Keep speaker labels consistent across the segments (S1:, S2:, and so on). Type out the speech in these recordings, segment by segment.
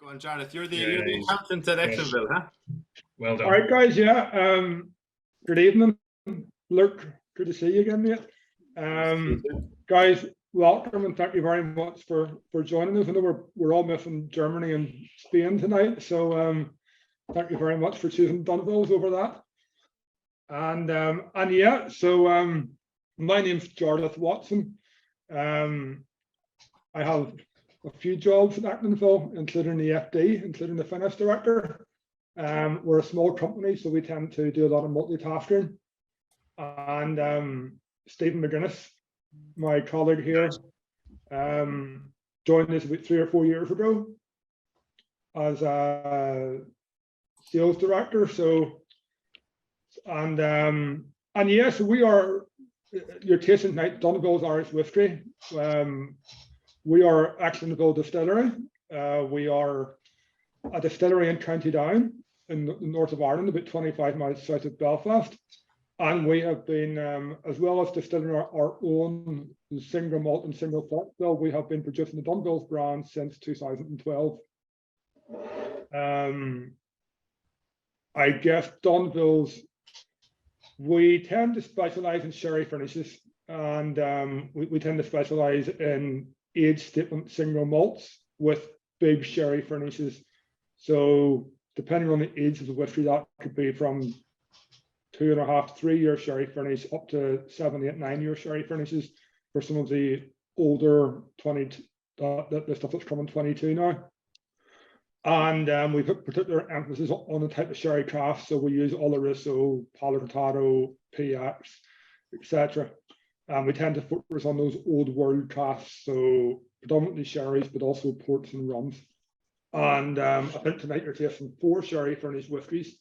S1: Go on, Jarlath. You're the accountant at Echlinville, huh?
S2: Well done.
S3: All right, guys. Yeah. Good evening, Luke. Good to see you again, mate. Guys, welcome and thank you very much for joining us. I know we're all missing Germany and Spain tonight, so thank you very much for choosing Dunville over that. And yeah, so my name's Jarlath Watson. I have a few jobs at Echlinville, including the FD, including the finance director. We're a small company, so we tend to do a lot of multitasking. And Stephen Magennis, my colleague here, joined us about 3 or 4 years ago as a sales director. So, and yes, so we are your tasting tonight, Dunville's Irish whiskey. We are Echlinville Distillery. We are a distillery in County Down in the north of Ireland, about 25 miles south of Belfast. And we have been, as well as distilling our own single malt and single pot still, we have been producing the Dunville's brand since 2012. I guess Dunville's, we tend to specialize in sherry finishes, and we tend to specialize in age statement single malts with big sherry finishes. So depending on the age of the whiskey, that could be from 2.5 to 3 year sherry finish up to 7, 8, 9 year sherry finishes for some of the older 20, the stuff that's coming 22 now. And we put particular emphasis on the type of sherry craft. So we use Oloroso, Palo, Cortado, PX, etc. And we tend to focus on those old world crafts, so predominantly sherries, but also ports and rums. And I think tonight you're tasting 4 sherry finished whiskies,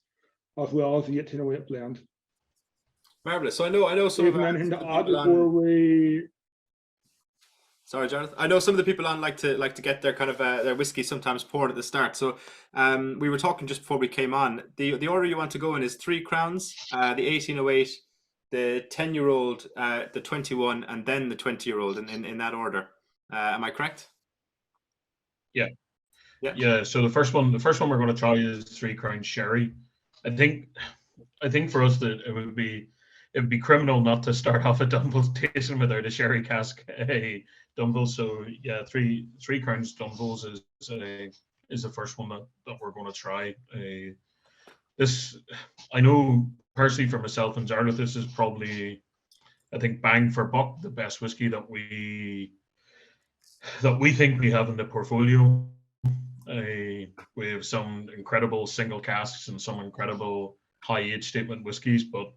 S3: as well as the 1808 blend.
S1: Marvelous. So I know some of
S3: anything to add before we.
S1: Sorry, Jarlath. I know some of the people on like to get their kind of their whiskey sometimes poured at the start. So we were talking just before we came on. The order you want to go in is 3 Crowns, the 1808, the 10-year-old, the 21, and then the 20-year-old in that order. Am I correct?
S2: Yeah. So the first one we're going to try is 3 Crowns Sherry. I think for us that it would be criminal not to start off a Dunville tasting without a sherry cask Dunville. So yeah, 3 Crowns Dunvilles is the first one that we're going to try. This, I know personally for myself and Jarlath, this is probably, I think, bang for buck, the best whiskey that we think we have in the portfolio. We have some incredible single casks and some incredible high age statement whiskies, but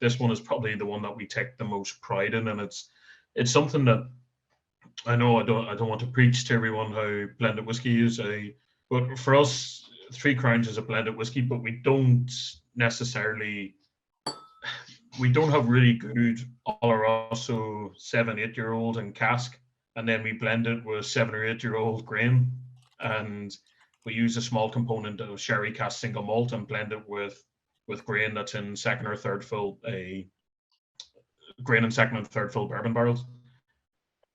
S2: this one is probably the one that we take the most pride in, and it's something that I know I don't want to preach to everyone how blended whiskey is, but for us, 3 Crowns is a blended whiskey, but we don't have really good Oloroso 7, 8 year old in cask, and then we blend it with 7 or 8 year old grain, and we use a small component of sherry cask single malt and blend it with grain that's in second or third fill, grain in second and third fill bourbon barrels.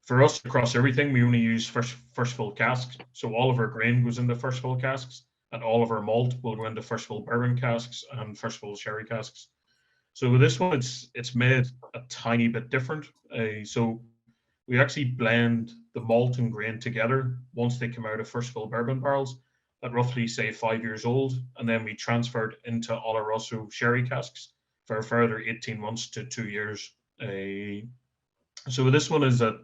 S2: For us, across everything, we only use first fill casks. So all of our grain goes into first fill casks, and all of our malt will go into first fill bourbon casks and first fill sherry casks. So with this one, it's made a tiny bit different. So we actually blend the malt and grain together once they come out of first fill bourbon barrels at roughly, say, 5 years old, and then we transferred into Oloroso sherry casks for a further 18 months to 2 years. So with this one is that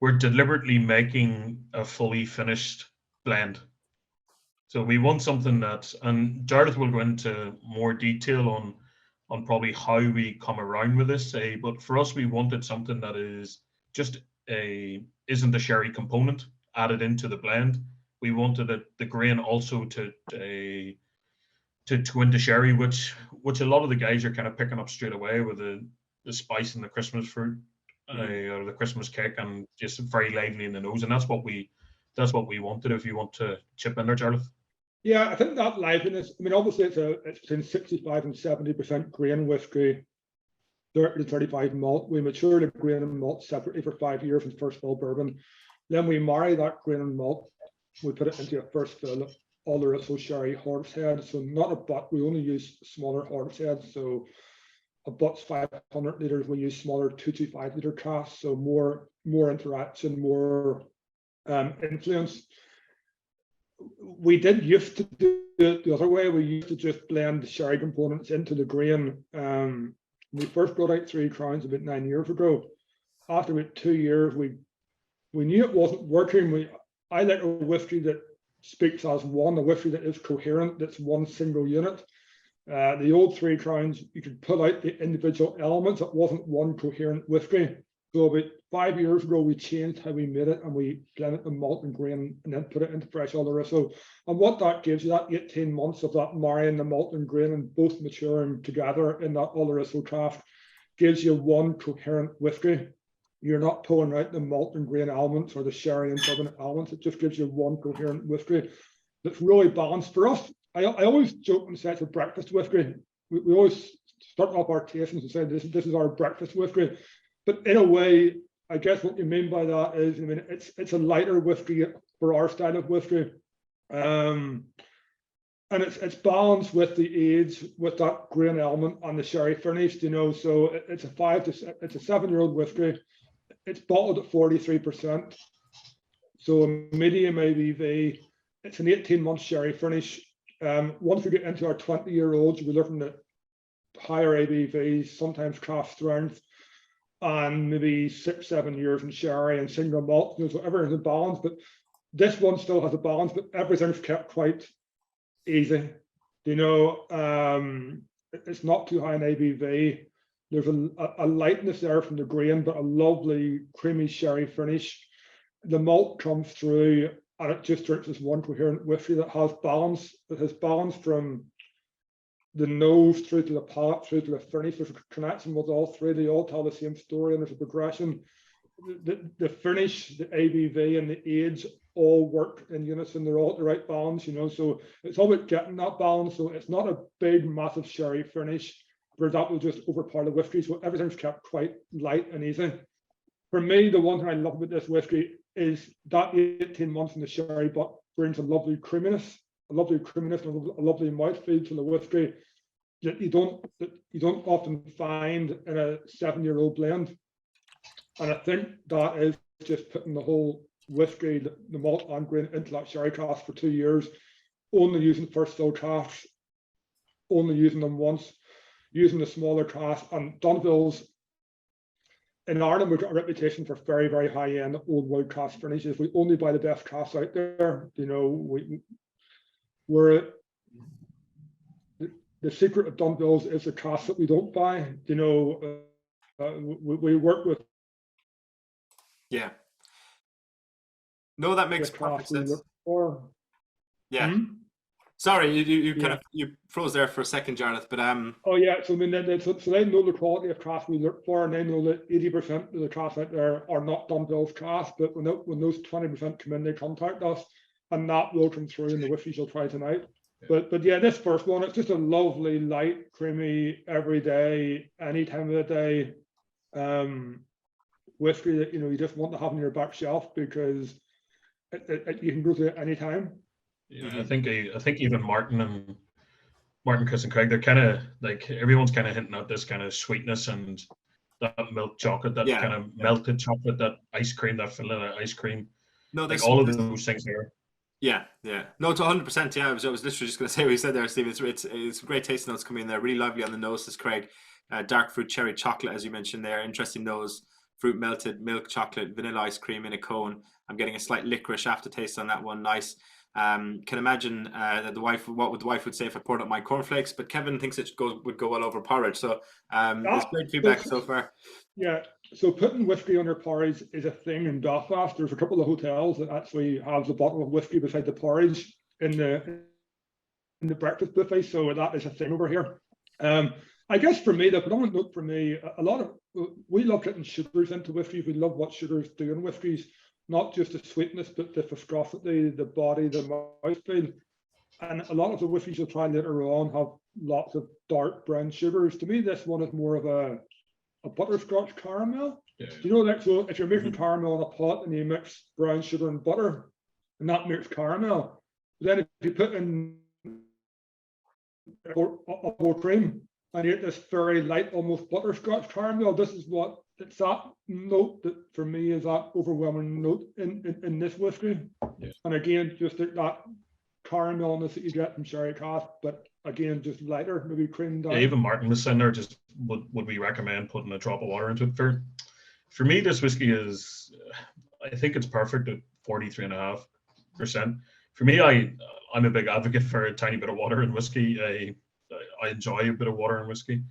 S2: we're deliberately making a fully finished blend. So we want something that, and Jarlath will go into more detail on probably how we come around with this, but for us, we wanted something that is just isn't a sherry component added into the blend. We wanted the grain also to go into sherry, which a lot of the guys are kind of picking up straight away with the spice and the Christmas fruit or the Christmas cake, and just very lively in the nose. And that's what we wanted. If you want to chip in there, Jarlath.
S3: Yeah, I think that liveliness. I mean, obviously it's between 65 and 70% grain whiskey, 30 to 35 malt. We mature the grain and malt separately for 5 years in first fill bourbon. Then we marry that grain and malt we put it into a first fill Oloroso sherry hogshead. So not a butt. We only use smaller hogsheads. So a butt's 500 liters. We use smaller 225 liter casks. So more interaction, more influence. We did used to do it the other way. We used to just blend the sherry components into the grain. We first brought out 3 Crowns about 9 years ago. After about 2 years, we knew it wasn't working. I like a whiskey that speaks as one, a whiskey that is coherent, that's one single unit. The old 3 Crowns, you could pull out the individual elements. It wasn't one coherent whiskey. So about 5 years ago, we changed how we made it, and we blended the malt and grain and then put it into fresh Oloroso. And what that gives you, that 18 months of that marrying the malt and grain and both maturing together in that Oloroso cask, gives you one coherent whiskey. You're not pulling out the malt and grain elements or the sherry and bourbon elements. It just gives you one coherent whiskey that's really balanced for us. I always joke and say it's a breakfast whiskey. We always start off our tastings and say this is our breakfast whiskey. But in a way, I guess what you mean by that is, I mean, it's a lighter whiskey for our style of whiskey, and it's balanced with the age, with that grain element on the sherry finish. You know, so it's a 7-year-old whiskey. It's bottled at 43%. So a medium ABV. It's an 18-month sherry finish. Once we get into our 20-year-olds, we're looking at higher ABVs, sometimes craft strength, and maybe 6-7 years in sherry and single malt. You know, so everything's in balance, but this one still has a balance, but everything's kept quite easy. You know, it's not too high in ABV. There's a lightness there from the grain, but a lovely creamy sherry finish. The malt comes through, and it just drinks as one coherent whiskey that has balance. It has balance from the nose through to the palate, through to the finish. There's a connection with all three. They all tell the same story, and there's a progression. The finish, the ABV, and the age all work in unison. They're all at the right balance, you know. So it's all about getting that balance. So it's not a big, massive sherry finish, where that will just overpower the whiskey. So everything's kept quite light and easy. For me, the one thing I love about this whiskey is that 18 months in the sherry, but brings a lovely creaminess and a lovely mouthfeel to the whiskey that you don't often find in a 7-year-old blend. And I think that is just putting the whole whiskey, the malt and grain, into that sherry cask for 2 years, only using first fill casks, only using them once, using the smaller cask. And Dunville's, in Ireland, we've got a reputation for very, very high-end old world cask finishes. We only buy the best casks out there. You know, we're the secret of Dunville's is the cask that we don't buy. You know, we work with.
S1: Yeah. No, that makes perfect sense. Yeah. Mm-hmm. Sorry, you kind of you froze there for a second, Jarlath, but
S3: Oh yeah, so I mean, so they know the quality of cask we look for, and they know that 80% of the casks out there are not Dunville's cask, but when those 20% come in, they contact us, and that will come through in the whiskeys you'll try tonight. Yeah. But yeah, this first one, it's just a lovely, light, creamy, everyday, any time of the day whiskey that, you know, you just want to have on your back shelf because you can go to it any time.
S2: Yeah, I think even Martin, Chris and Craig, they're kind of like, everyone's kind of hinting at this kind of sweetness and that milk chocolate, that kind of melted chocolate, that ice cream, that vanilla ice cream. No, like all of those things there.
S1: Yeah. No, it's 100%. Yeah, I was literally just going to say what you said there, Steve. It's great taste notes coming in there. Really lively on the nose, as Craig. Dark fruit, cherry chocolate, as you mentioned there. Interesting nose. Fruit melted, milk chocolate, vanilla ice cream in a cone. I'm getting a slight licorice aftertaste on that one. Nice. Can imagine that what the wife would say if I poured up my cornflakes, but Kevin thinks it would go well over porridge. So it's great feedback so far.
S3: Yeah, so putting whiskey on your porridge is a thing in Belfast. There's a couple of hotels that actually have the bottle of whiskey beside the porridge in the breakfast buffet. So that is a thing over here. I guess for me, the predominant note for me, we love getting sugars into whiskeys. We love what sugars do in whiskeys. Not just the sweetness, but the viscosity, the body, the mouthfeel. And a lot of the whiskeys you'll try later on have lots of dark brown sugars. To me, this one is more of a butterscotch caramel. Yeah. You know, like, so if you're making caramel in a pot and you mix brown sugar and butter, and that makes caramel. Then if you put in more cream and you get this very light, almost butterscotch caramel, this is what it's that note that for me is that overwhelming note in this whiskey.
S2: Yeah.
S3: And again, just that caramelness that you get from sherry cask, but again, just lighter, maybe cream down.
S2: Yeah, even Martin was saying there, just would we recommend putting a drop of water into it? For me, this whiskey is, I think it's perfect at 43.5%. For me, I'm a big advocate for a tiny bit of water in whiskey. I enjoy a bit of water in whiskey.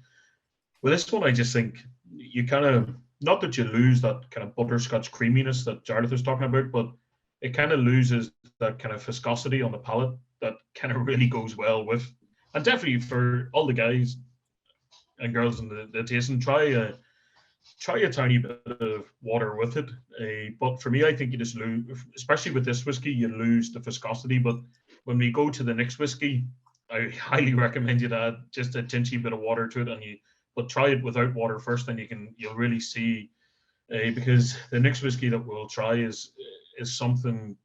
S2: With this one, I just think you kind of, not that you lose that kind of butterscotch creaminess that Jarlath was talking about, but it kind of loses that kind of viscosity on the palate that kind of really goes well with. And definitely for all the guys and girls in the tasting, try a tiny bit of water with it. But for me, I think you just lose, especially with this whiskey, you lose the viscosity. But when we go to the next whiskey, I highly recommend you to add just a tinchy bit of water to it, but try it without water first, and you'll really see. Because the next whiskey that we'll try is something.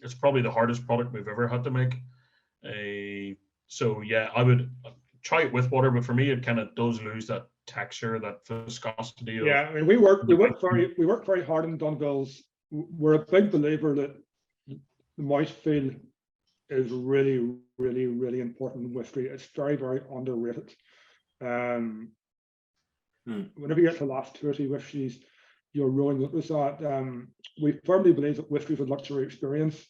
S2: It's probably the hardest product we've ever had to make. So yeah, I would try it with water, but for me, it kind of does lose that texture, that viscosity.
S3: Yeah, I mean, we work very hard in Dunville's. We're a big believer that the mouthfeel is really, really, really important in whiskey. It's very, very underrated. Whenever you get to the last 2 or 3 whiskeys, you'll really notice that. We firmly believe that whiskey is a luxury experience,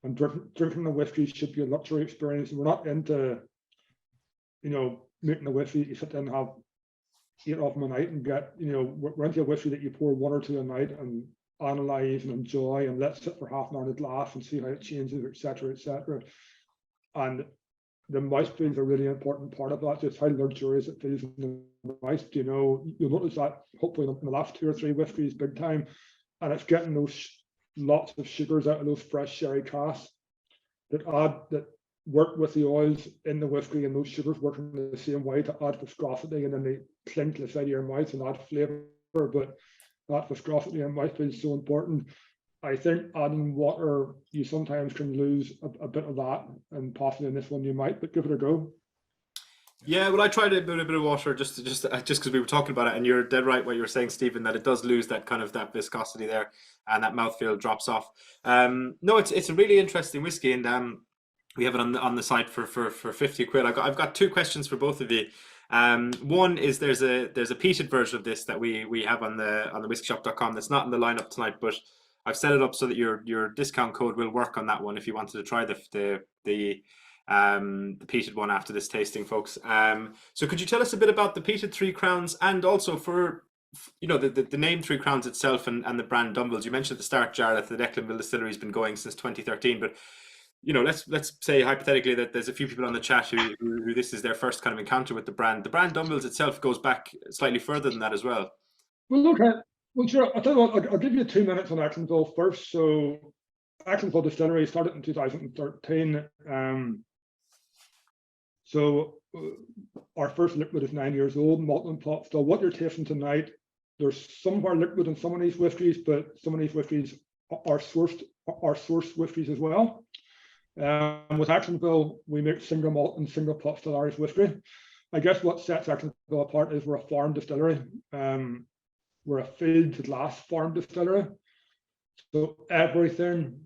S3: and drinking the whiskey should be a luxury experience. We're not into, making a whiskey you sit down and have 8 of them a night and get, we're into a whiskey that you pour 1 or 2 a night and analyze and enjoy and let sit for half an hour in a glass and see how it changes, etc., etc. And the mouthfeel is a really important part of that, just how luxurious it feels in the mouth. You'll notice that hopefully in the last 2 or 3 whiskeys big time, and it's getting those lots of sugars out of those fresh sherry casks that work with the oils in the whiskey, and those sugars work in the same way to add viscosity, and then they cling to the side of your mouth and add flavour. But that viscosity in mouthfeel is so important. I think adding water, you sometimes can lose a bit of that, and possibly in this one you might, but give it a go.
S1: Yeah, well, I tried a bit of water just because we were talking about it, and you're dead right what you were saying, Stephen, that it does lose that viscosity there, and that mouthfeel drops off. No, it's a really interesting whiskey, and we have it on the site for 50 quid. I've got 2 questions for both of you. One is there's a peated version of this that we have on the whiskyshop.com that's not in the lineup tonight, but I've set it up so that your discount code will work on that one if you wanted to try the peated one after this tasting, folks. So could you tell us a bit about the peated 3 Crowns, and also for the name 3 Crowns itself and the brand Dunville? You mentioned at the start, Jarlath, that Echlinville Distillery has been going since 2013, but let's say hypothetically that there's a few people on the chat who this is their first kind of encounter with the brand. The brand Dunville itself goes back slightly further than that as well.
S3: Well, okay. Well, sure. I'll tell you what, I'll give you 2 minutes on Echlinville first. So Echlinville Distillery started in 2013. So our first liquid is 9 years old, malt and pot still. What you're tasting tonight, there's some of our liquid in some of these whiskies, but some of these whiskies are sourced whiskies as well. With Echlinville, we make single malt and single pot still Irish whiskey. I guess what sets Echlinville apart is we're a farm distillery. We're a field to glass farm distillery. So everything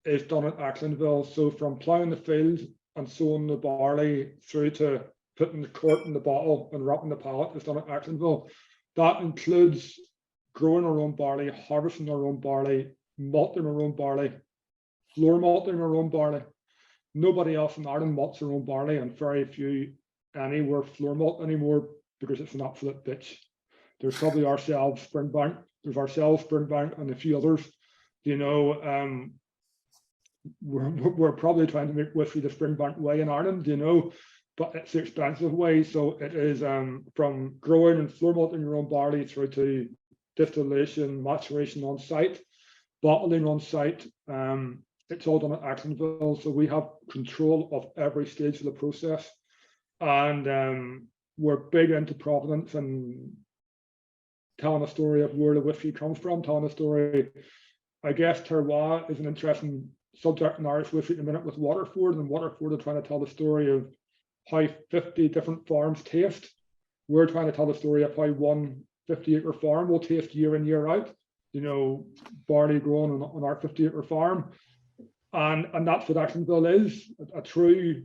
S3: is done at Echlinville. So from ploughing the field and sowing the barley through to putting the cork in the bottle and wrapping the pallet is done at Echlinville. That includes growing our own barley, harvesting our own barley, malting our own barley, floor malting our own barley. Nobody else in Ireland malts their own barley, and very few anywhere floor malt anymore because it's an absolute bitch. There's probably ourselves, Springbank, and a few others. We're probably trying to make whiskey the Springbank way in Ireland, but it's the expensive way. So it is from growing and floor malting your own barley through to distillation, maturation on site, bottling on site. It's all done at Echlinville, so we have control of every stage of the process. And we're big into provenance and telling a story of where the whiskey comes from, telling a story. I guess terroir is an interesting subject in Irish whiskey at the minute with Waterford, and Waterford are trying to tell the story of how 50 different farms taste. We're trying to tell the story of how one 50-acre farm will taste year in, year out. You know, barley grown on our 50-acre farm. And that's what Echlinville is, a true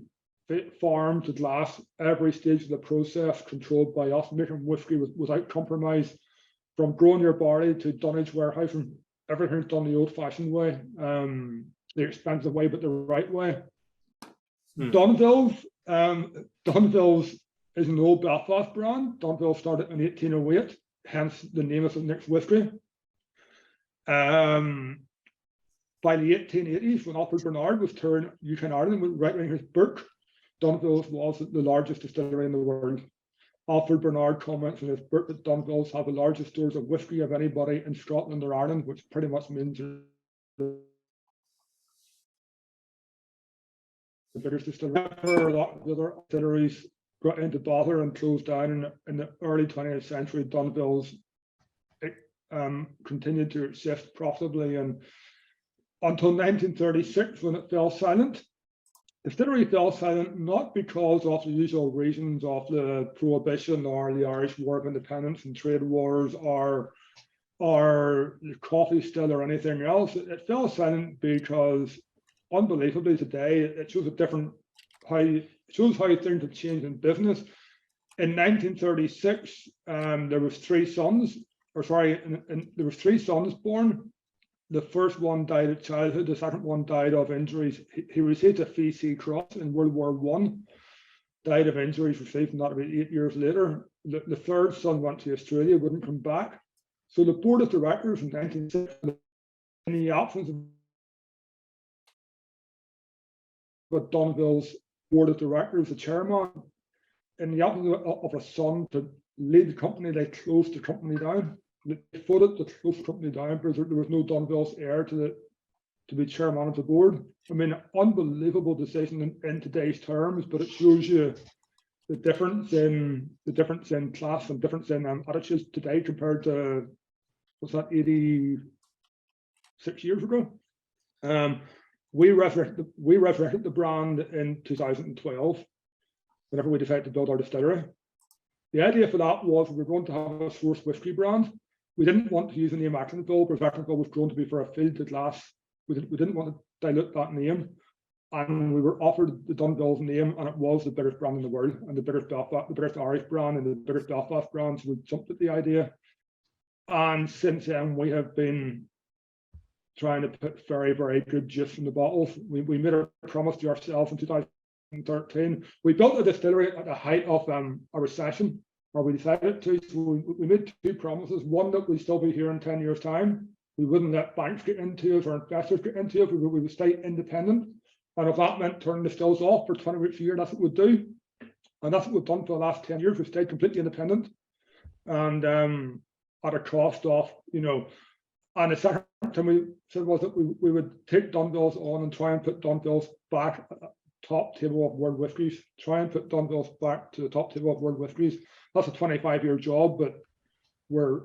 S3: farm to glass, every stage of the process controlled by us, making whiskey without compromise, from growing your barley to dunnage warehousing. Everything's done the old-fashioned way, the expensive way, but the right way. Dunville's is an old Belfast brand. Dunville started in 1808, hence the name of the next whiskey. By the 1880s, when Alfred Bernard was touring UK and Ireland with right his book, Dunville's was the largest distillery in the world. Alfred Bernard comments in his book that Dunville's have the largest stores of whiskey of anybody in Scotland or Ireland, which pretty much means the biggest distillery. A lot of the other distilleries got into bother and closed down in the early 20th century. Dunville's continued to exist profitably, and until 1936, when it fell silent. The distillery fell silent not because of the usual reasons of the Prohibition or the Irish War of Independence and trade wars or the coffee still or anything else. It fell silent because, unbelievably today, it shows how things have changed in business. In 1936, there was three sons born. The first one died of childhood, the second one died of injuries. He received a VC Cross in World War I, died of injuries received from that about 8 years later. The third son went to Australia, wouldn't come back. So the board of directors in 1960, in the absence of Dunville's board of directors, the chairman, in the absence of a son to lead the company, they closed the company down. They voted to close the company down because there was no Dunville's heir to be chairman of the board. I mean, unbelievable decision in today's terms, but it shows you the difference in class and difference in attitudes today compared to, what's that, 86 years ago. We resurrected the brand in 2012 whenever we decided to build our distillery. The idea for that was we were going to have a source whiskey brand. We didn't want to use the name Echlinville because Echlinville was grown to be for a field to glass. We didn't want to dilute that name, and we were offered the Dunville's name, and it was the biggest brand in the world, and the biggest Irish brand, and the biggest Belfast brand. So we jumped at the idea, and since then we have been trying to put very, very good juice in the bottles. We made a promise to ourselves in 2013. We built a distillery at the height of a recession, or we decided to. So we made two promises. One, that we'd still be here in 10 years' time. We wouldn't let banks get into us or investors get into us. We would stay independent. And if that meant turning the stills off for 20 weeks a year, that's what we'd do. And that's what we've done for the last 10 years. We've stayed completely independent. And at a cost of, and the second thing we said was that we would take Dunville's on and try and put Dunville's back at the top table of world whiskies. Try and put Dunville's back to the top table of world whiskies. That's a 25-year job, but we're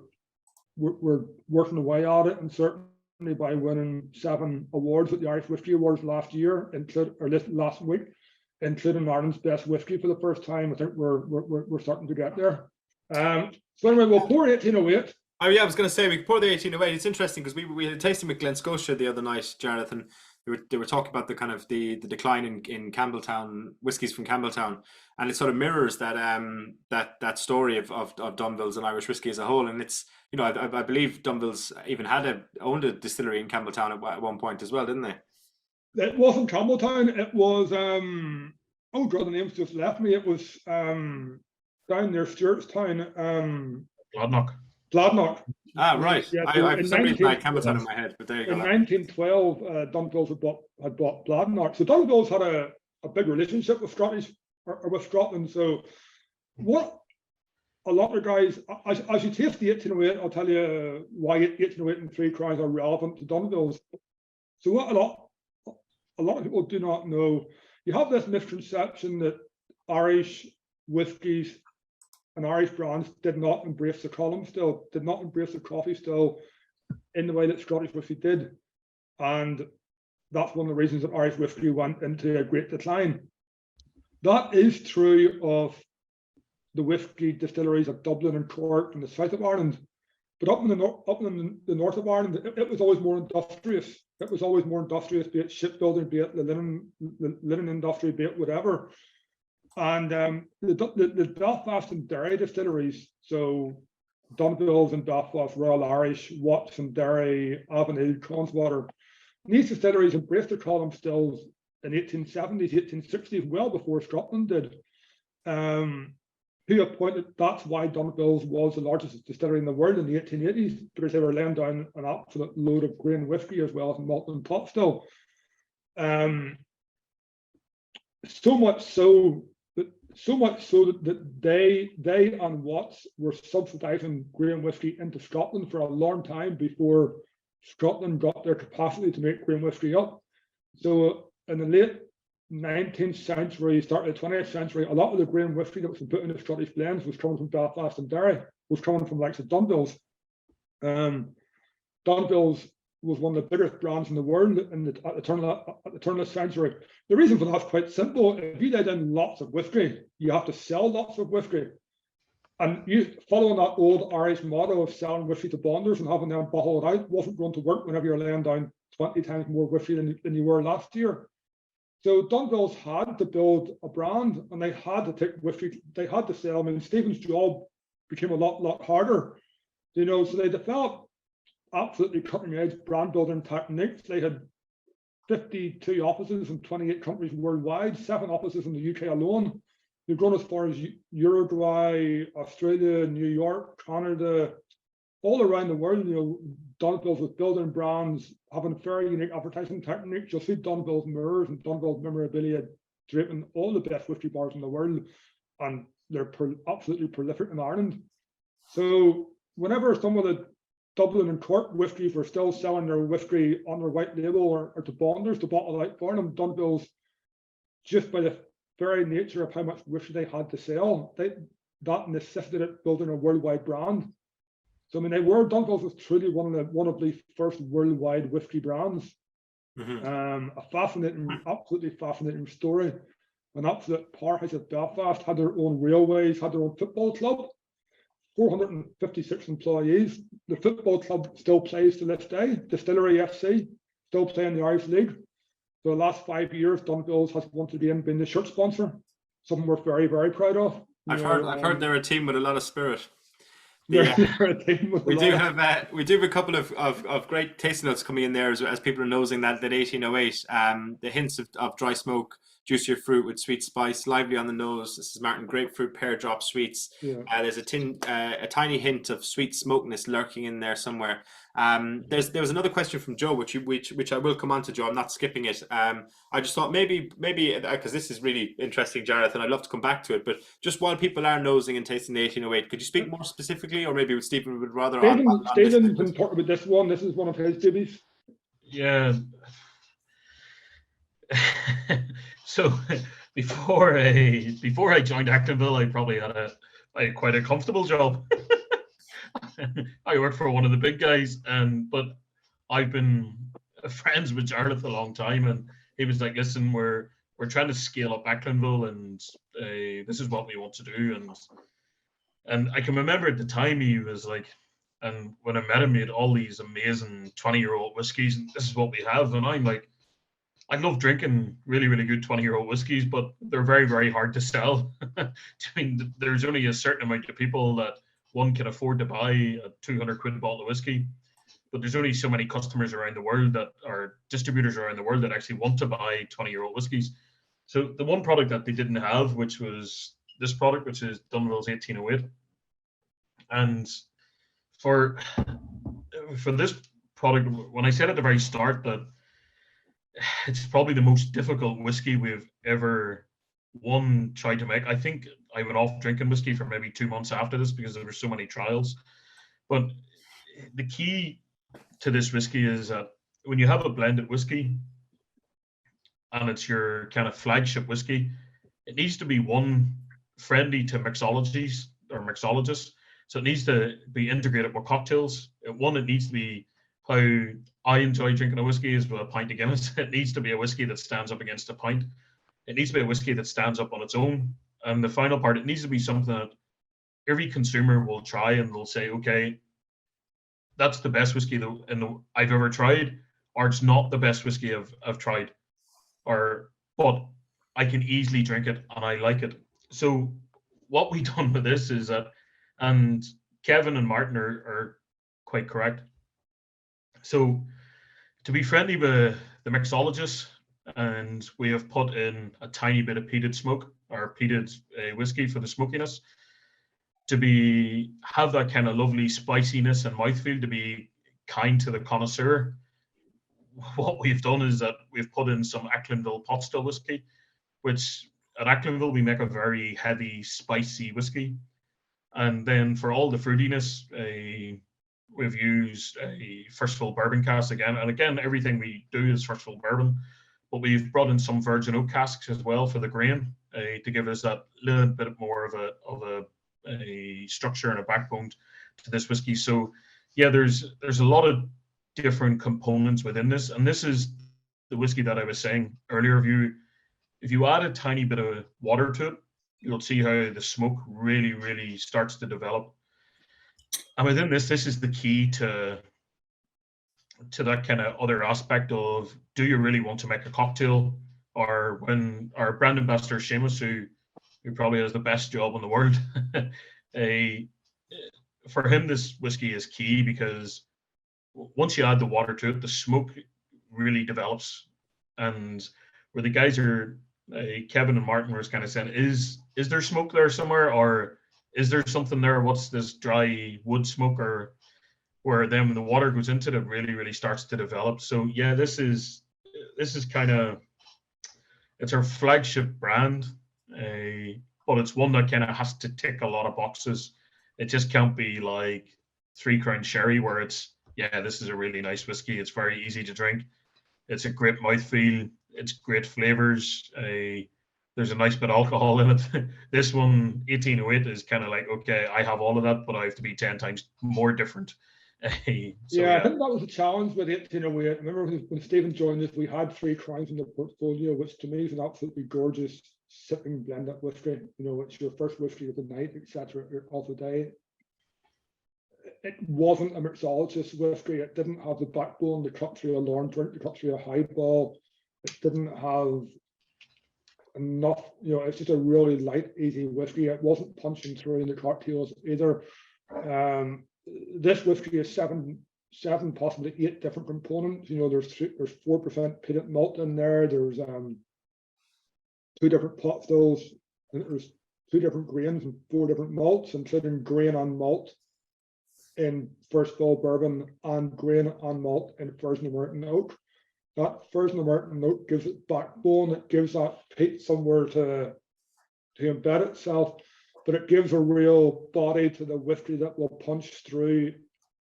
S3: working away at it, and certainly by winning 7 awards at the Irish Whisky Awards last week, including Ireland's best whisky for the first time. I think we're starting to get there. So anyway, we'll pour 1808.
S1: Oh yeah, I was going to say we can pour the 1808. It's interesting because we had a tasting with Glen Scotia the other night, Jarlath, and they were talking about the kind of the decline in Campbelltown whiskies from Campbelltown, and it sort of mirrors that story of Dunville's and Irish whiskey as a whole. And it's, I believe Dunville's even owned a distillery in Campbelltown at one point as well, didn't they?
S3: It wasn't Campbelltown. It was oh god, the name's just left me. It was down near Stewartstown. Gladnock.
S1: Ah, right.
S3: Yeah,
S1: I for some reason I had Campbelltown in my head, but there you go.
S3: In 1912, Dunville's had bought Gladnock. So Dunville's had a big relationship with with Scotland. So what a lot of guys, as you taste the 1808, I'll tell you why 1808 and 3 Crowns are relevant to Dunville's. So what a lot of people do not know, you have this misconception that Irish whiskies and Irish brands did not embrace the column still, did not embrace the coffee still in the way that Scottish whiskey did. And that's one of the reasons that Irish whiskey went into a great decline. That is true of the whiskey distilleries of Dublin and Cork and the south of Ireland. But up in the north of Ireland, it was always more industrious. It was always more industrious, be it shipbuilding, be it the linen industry, be it whatever. And the Belfast and Derry distilleries, so Dunville's in Belfast, Royal Irish, Watson, Derry, Avonhill, Cronswater, these distilleries embraced the column stills in 1870s, 1860s, well before Scotland did. Who appointed, that's why Dunville's was the largest distillery in the world in the 1880s, because they were laying down an absolute load of grain whiskey as well as malt and pot still. So much so that they and Watts were subsidising grain whiskey into Scotland for a long time before Scotland got their capacity to make grain whiskey up. So in the late 19th century, start of the 20th century, a lot of the grain whiskey that was put in the Scottish blends was coming from Belfast and Derry, was coming from like the Dunville's. Dunville's was one of the biggest brands in the world at the turn of the century. The reason for that's quite simple. If you let in lots of whiskey, you have to sell lots of whiskey. And you following that old Irish motto of selling whiskey to bonders and having them bottle it out wasn't going to work whenever you're laying down 20 times more whiskey than you were last year. So Dunville's had to build a brand, and they had to take whiskey. They had to sell. I mean, Stephen's job became a lot harder, you know. So they developed absolutely cutting-edge brand building techniques. They had 52 offices in 28 countries worldwide, 7 offices in the UK alone. They've grown as far as Uruguay, Australia, New York, Canada, all around the world. You know, Dunville's with building brands, having very unique advertising techniques. You'll see Dunville's mirrors and Dunville's memorabilia draping all the best whiskey bars in the world, and they're absolutely prolific in Ireland. So whenever some of the Dublin and Cork whiskies were still selling their whiskey on their white label or to bonders to bottle out for them, Dunville's, just by the very nature of how much whiskey they had to sell, that necessitated building a worldwide brand. So I mean, Dunville's was truly one of the first worldwide whiskey brands. Mm-hmm. A fascinating, absolutely fascinating story. An absolute powerhouse of Belfast, had their own railways, had their own football club, 456 employees. The football club still plays to this day. Distillery FC still play in the Irish League. For the last 5 years, Dunville's has once again been the shirt sponsor. Something we're very, very proud of.
S1: I've heard they're a team with a lot of spirit.
S3: Yeah,
S1: we do have a couple of great tasting notes coming in there as people are nosing that 1808. The hints of dry smoke, juicier fruit with sweet spice, lively on the nose. This is Martin grapefruit, pear drop sweets. Yeah. There's a tiny hint of sweet smokiness lurking in there somewhere. There was another question from Joe, which I will come on to, Joe. I'm not skipping it. I just thought maybe because this is really interesting, Jarlath, and I'd love to come back to it. But just while people are nosing and tasting the 1808, could you speak more specifically, or maybe Stephen would rather?
S3: Stephen can talk about this one. This is one of his babies.
S2: Yeah. So before I joined Echlinville, I probably had quite a comfortable job. I worked for one of the big guys, but I've been friends with Jarlath a long time, and he was like, "Listen, we're trying to scale up Echlinville, and this is what we want to do." And I can remember at the time he was like, and when I met him, he had all these amazing 20-year-old whiskies, and this is what we have. And I'm like, I love drinking really, really good 20-year-old whiskies, but they're very, very hard to sell. I mean, there's only a certain amount of people that one can afford to buy a 200 quid bottle of whiskey, but there's only so many customers around the world that are distributors around the world that actually want to buy 20-year-old whiskies. So the one product that they didn't have, which was this product, which is Dunville's 1808. And for this product, when I said at the very start that it's probably the most difficult whiskey we've ever tried to make. I think I went off drinking whiskey for maybe 2 months after this because there were so many trials. But the key to this whiskey is that when you have a blended whiskey and it's your kind of flagship whiskey, it needs to be one, friendly to mixologies or mixologists. So it needs to be integrated with cocktails. One, it needs to be how I enjoy drinking a whiskey is with a pint of Guinness. It needs to be a whiskey that stands up against a pint. It needs to be a whiskey that stands up on its own. And the final part, it needs to be something that every consumer will try and they'll say, okay, that's the best whiskey I've ever tried, or it's not the best whiskey I've tried, but I can easily drink it and I like it. So what we done with this is that, and Kevin and Martin are quite correct. So to be friendly with the mixologists, and we have put in a tiny bit of peated smoke or peated whiskey for the smokiness, to have that kind of lovely spiciness and mouthfeel, to be kind to the connoisseur. What we've done is that we've put in some Echlinville pot still whiskey, which at Echlinville we make a very heavy, spicy whiskey. And then for all the fruitiness, we've used a first fill bourbon cask again. And again, everything we do is first fill bourbon, but we've brought in some virgin oak casks as well for the grain, to give us that little bit more of a structure and a backbone to this whiskey. So yeah, there's a lot of different components within this, and this is the whiskey that I was saying earlier. If you add a tiny bit of water to it, you'll see how the smoke really starts to develop. And within this is the key to that kind of other aspect of, do you really want to make a cocktail? Or when our brand ambassador Seamus, who probably has the best job in the world, for him this whiskey is key, because once you add the water to it, the smoke really develops. And where the guys are, Kevin and Martin were kind of saying, is there smoke there somewhere, or is there something there? What's this dry wood smoke? Or where then when the water goes into it, really starts to develop. So yeah, this is kind of, it's our flagship brand, but it's one that kind of has to tick a lot of boxes. It just can't be like 3 Crown Sherry, where it's, yeah, this is a really nice whiskey. It's very easy to drink. It's a great mouthfeel. It's great flavors. There's a nice bit of alcohol in it. This one, 1808, is kind of like, okay, I have all of that, but I have to be 10 times more different.
S3: I think that was a challenge with 1808. I remember when Stephen joined us, we had 3 Crowns in the portfolio, which to me is an absolutely gorgeous sipping blended whiskey. It's your first whiskey of the night, etc., of the day. It wasn't a mixologist whiskey. It didn't have the backbone, the cut through a long drink, the cut through a highball. It didn't have enough, it's just a really light, easy whiskey. It wasn't punching through in the cocktails either. This whiskey is seven, possibly 8 different components. There's 4% peated malt in there. There's 2 different pot stills. There's 2 different grains and 4 different malts, including grain and malt in first fill bourbon and grain and malt in First American oak. That First American oak gives it backbone. It gives that peat somewhere to embed itself, but it gives a real body to the whiskey that will punch through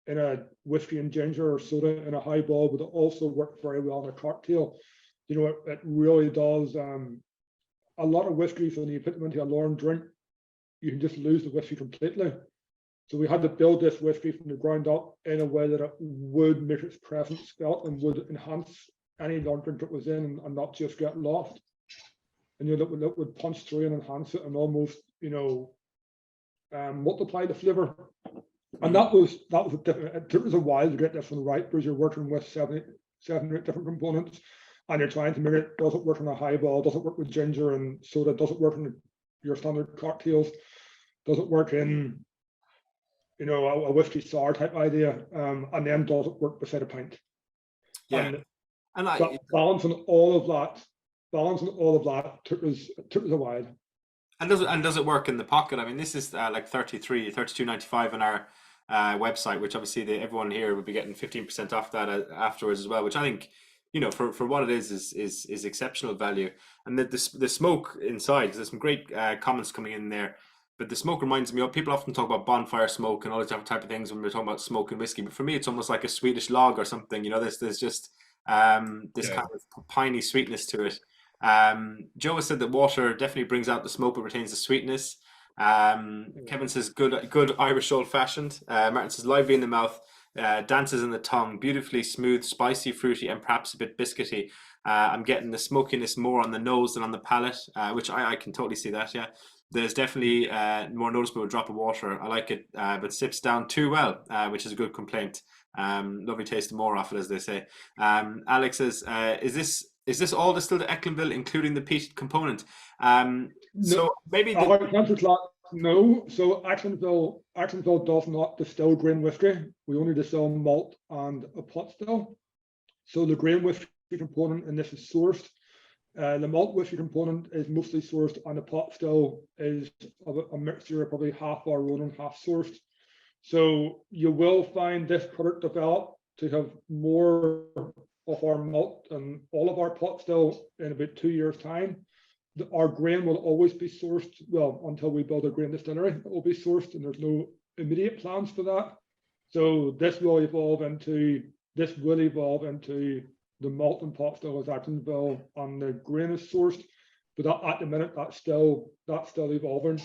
S3: in a whiskey and ginger or soda in a highball, but it also works very well in a cocktail. It really does. A lot of whiskeys, when you put them into a long drink, you can just lose the whiskey completely. So we had to build this whiskey from the ground up in a way that it would make its presence felt and would enhance any long drink it was in, and not just get lost. And that would punch through and enhance it and almost, multiply the flavor. And that was a different. It took us a while to get this one right, because you're working with 7 or 8 different components, and you're trying to make it. Does it work in a highball? Does it work with ginger and soda? Does it work in your standard cocktails? Does it work in a whiskey sour type idea? And then does it work beside a pint?
S1: Yeah, and
S3: balancing all of that took us a while.
S1: And does it work in the pocket? I mean, this is like $32.95 on our website, which obviously everyone here would be getting 15% off that afterwards as well, which I think, for what it is exceptional value. And the smoke inside, because there's some great comments coming in there. But the smoke reminds me of, people often talk about bonfire smoke and all these different type of things when we're talking about smoke and whiskey. But for me, it's almost like a Swedish log or something. There's just this kind of piney sweetness to it. Joe has said that water definitely brings out the smoke but retains the sweetness. Kevin says good Irish old fashioned. Martin says lively in the mouth, dances in the tongue, beautifully smooth, spicy, fruity, and perhaps a bit biscuity. I'm getting the smokiness more on the nose than on the palate, which I can totally see that. Yeah, there's definitely more noticeable drop of water. I like it, but sips down too well, which is a good complaint. Lovely taste more off it, as they say. Alex says, is this all distilled at Echlinville, including the peated component? So maybe
S3: no. So Echlinville does not distill grain whiskey. We only distill malt and a pot still. So the grain whiskey component in this is sourced. The malt whiskey component is mostly sourced, and the pot still is a mixture of probably half our own and half sourced. So you will find this product develop to have more of our malt and all of our pot still in about 2 years' time. Our grain will always be sourced, well, until we build a grain distillery, it will be sourced, and there's no immediate plans for that. So this will evolve into the malt and pot still is Echlinville, and the grain is sourced. But at the minute, that's still evolving.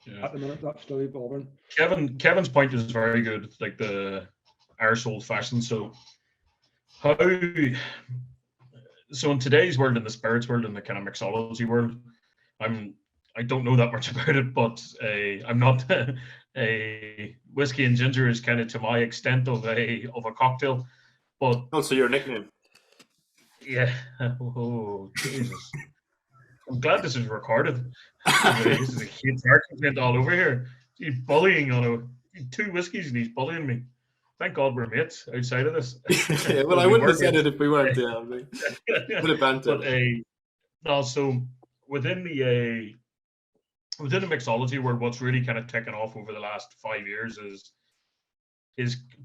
S3: Yeah. At the minute, that's still evolving.
S2: Kevin's point is very good, like the Irish old fashioned. So in today's world, in the spirits world, in the kind of mixology world, I don't know that much about it, but I'm not a whiskey and ginger is kind of to my extent of a cocktail. But
S1: also your nickname.
S2: Yeah. Oh Jesus. I'm glad this is recorded. This is a huge argument all over here. He's bullying on 2 whiskeys and he's bullying me. Thank God we're mates outside of this.
S1: Yeah, well, I wouldn't have said it if we weren't. Bit of banter.
S2: But so within the mixology world, what's really kind of taken off over the last 5 years is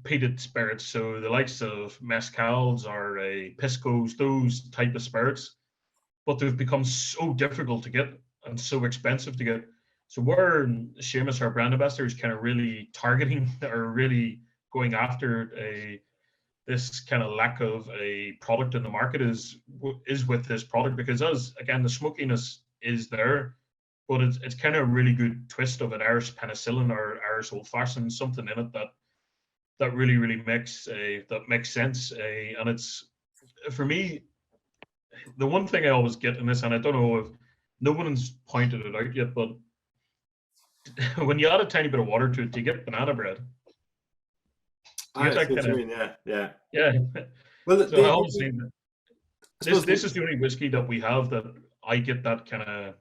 S2: peated spirits. So the likes of mezcals or piscos, those type of spirits, but they've become so difficult to get and so expensive to get. So where Seamus, our brand ambassador, is kind of really targeting or really going after this kind of lack of a product in the market is with this product, because again, the smokiness is there, but it's kind of a really good twist of an Irish penicillin or Irish old fashioned, something in it that really makes sense. And it's, for me, the one thing I always get in this, and I don't know if no one's pointed it out yet, but when you add a tiny bit of water to it, you get banana bread.
S1: Yeah. Well,
S2: so I always say that this is the only whiskey that we have that I get that kind of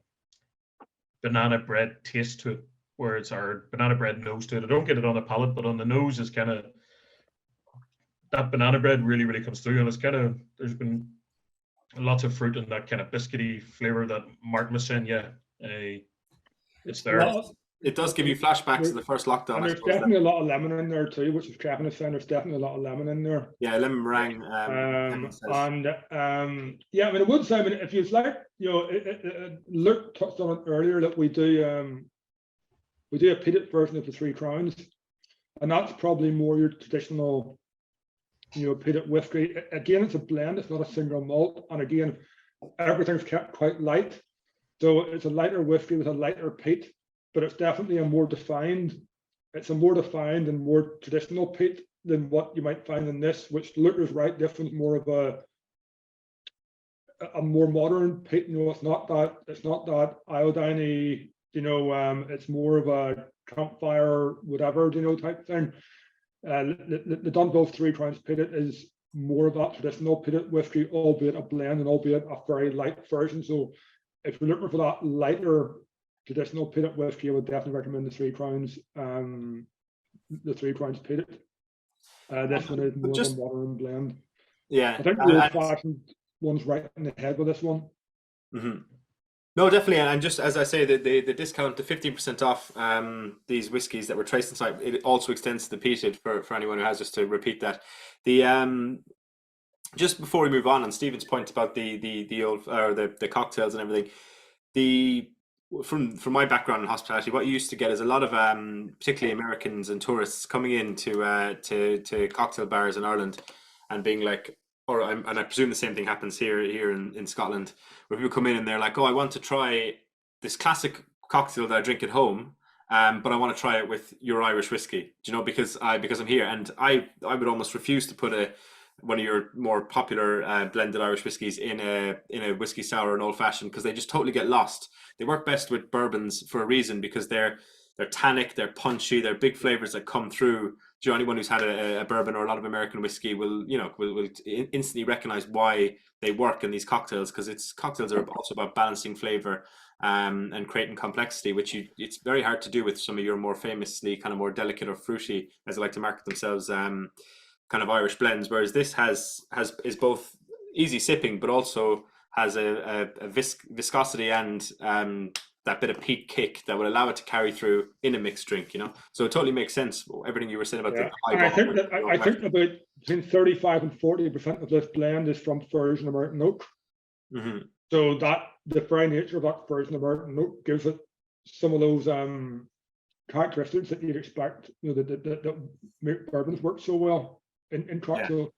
S2: banana bread taste to it, where it's our banana bread nose to it. I don't get it on the palate, but on the nose is kind of that banana bread really comes through, and it's kind of, there's been lots of fruit and that kind of biscuity flavor that Martin was saying. Yeah, it's there.
S1: It does give you flashbacks to the first lockdown.
S3: And there's definitely a lot of lemon in there too, which is Kevin is saying. There's definitely a lot of lemon in there.
S1: Yeah, lemon meringue.
S3: Yeah, I mean, I would say, I mean, if you like, Luke touched on it earlier, that we do a peated version of the Three Crowns, and that's probably more your traditional, peated whiskey. Again, it's a blend. It's not a single malt, and again, everything's kept quite light. So it's a lighter whiskey with a lighter peat, but it's definitely a more defined and more traditional peat than what you might find in this, which Luke is right. This one's more of a more modern peat. It's not that iodine-y, it's more of a campfire, whatever, type thing. The Dunville Three Crowns peated is more of that traditional peated whiskey, albeit a blend and albeit a very light version. So if you're looking for that lighter traditional peated whiskey, I would definitely recommend the Three Crowns. The Three Crowns peated. This one is more of a modern blend.
S1: Yeah,
S3: I think the old-fashioned one's right in the head with this one.
S1: Mm-hmm. No, definitely, and just as I say, the discount to 15% off these whiskies that were traced inside, it also extends to the peated for anyone who has. Just to repeat that, just before we move on Stephen's point about the old or the cocktails and everything, from my background in hospitality, what you used to get is a lot of particularly Americans and tourists coming in to cocktail bars in Ireland and being like, and I presume the same thing happens here in Scotland, where people come in and they're like, oh, I want to try this classic cocktail that I drink at home, but I want to try it with your Irish whiskey. Do you know, because I'm here, and I would almost refuse to put one of your more popular blended Irish whiskies in a whiskey sour and old fashioned, because they just totally get lost. They work best with bourbons for a reason, because they're tannic, they're punchy, they're big flavors that come through. Do you know, anyone who's had a bourbon or a lot of American whiskey will instantly recognize why they work in these cocktails, because cocktails are also about balancing flavor and creating complexity, which it's very hard to do with some of your more famously kind of more delicate or fruity, as they like to market themselves, kind of Irish blends. Whereas this is both easy sipping, but also has a viscosity and that bit of peak kick that would allow it to carry through in a mixed drink, So it totally makes sense, everything you were saying about the
S3: and I think about between 35 and 40% of this blend is from Virgin American oak.
S1: Mm-hmm.
S3: So that the very nature of that Virgin American oak gives it some of those characteristics that you'd expect, that make bourbons work so well in cocktail.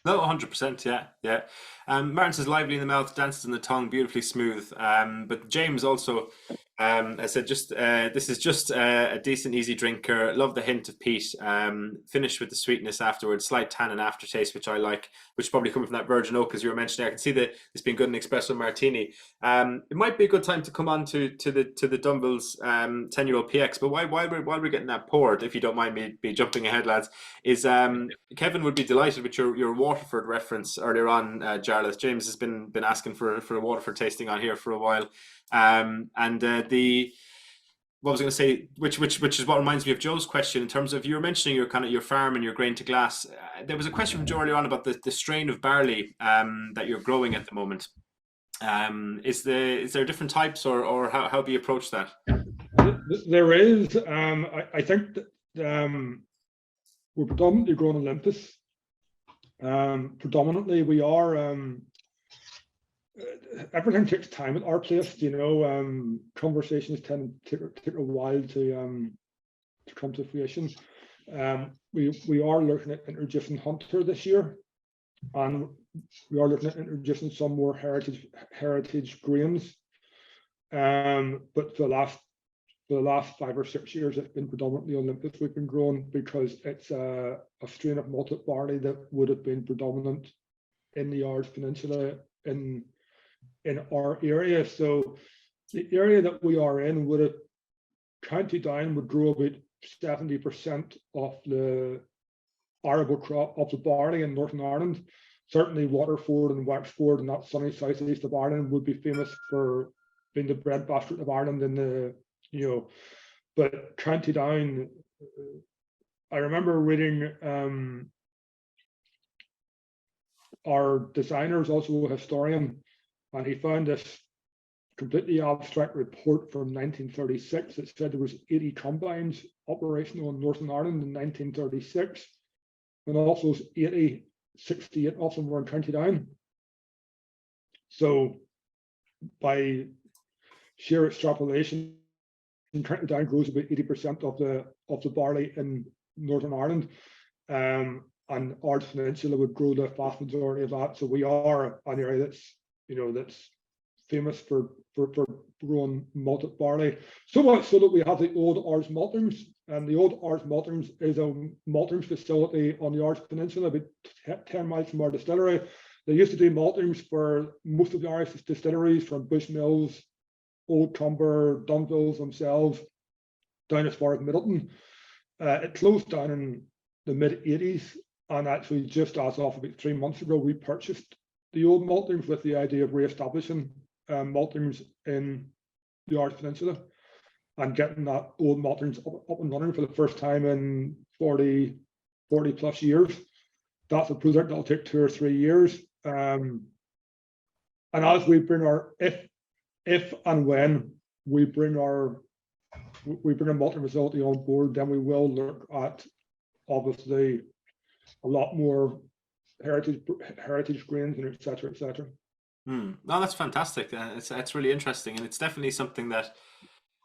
S1: No, 100%, yeah. Martin says lively in the mouth, dances in the tongue, beautifully smooth. But James also I said this is just a decent, easy drinker. Love the hint of peat. Finish with the sweetness afterwards, slight tannin aftertaste, which I like, which is probably coming from that virgin oak, as you were mentioning. I can see that it's been good in espresso martini. It might be a good time to come on to the Dunville's 10-year-old PX. But while we're getting that poured, if you don't mind me jumping ahead, lads, is Kevin would be delighted with your Waterford reference earlier on, Jarlath. James has been asking for a Waterford tasting on here for a while. What was I going to say, which is what reminds me of Joe's question in terms of, you were mentioning your farm and your grain to glass. There was a question from Joe earlier on about the strain of barley that you're growing at the moment. Is there different types, or how do you approach that?
S3: There is. I think that we're predominantly growing Olympus. Predominantly, we are. Everything takes time at our place, conversations tend to take a while to come to fruition. We are looking at introducing Hunter this year, and we are looking at introducing some more heritage grains. But for the last 5 or 6 years, it's been predominantly Olympus we've been growing, because it's a strain of malted barley that would have been predominant in the Irish Peninsula in our area. So the area that we are in would have, County Down would grow about 70% of the arable crop of the barley in Northern Ireland. Certainly Waterford and Wexford and that sunny southeast of Ireland would be famous for being the breadbasket of Ireland but County Down, I remember reading our designer is also a historian, and he found this completely abstract report from 1936 that said there was 80 combines operational in Northern Ireland in 1936, and also 68 of them were in County Down. So by sheer extrapolation, County Down grows about 80% of the barley in Northern Ireland, and Ards Peninsula would grow the vast majority of that. So we are an area that's famous for growing malted barley. So much so that we have the old Ards Malterns, and the old Ards Malterns is a malterns facility on the Ards Peninsula, about 10 miles from our distillery. They used to do malterns for most of the Irish distilleries, from Bushmills, Old Cumber, Dunville themselves, down as far as Middleton. It closed down in the mid-80s, and actually just as of about 3 months ago, we purchased the old malterns with the idea of re-establishing malterns in the Irish Peninsula and getting that old malterns up and running for the first time in 40 plus years. That's a project that'll take 2 or 3 years. And as we bring if and when we bring a malting facility on board, then we will look at obviously a lot more heritage grains and et cetera.
S1: No, that's fantastic. It's really interesting, and it's definitely something that,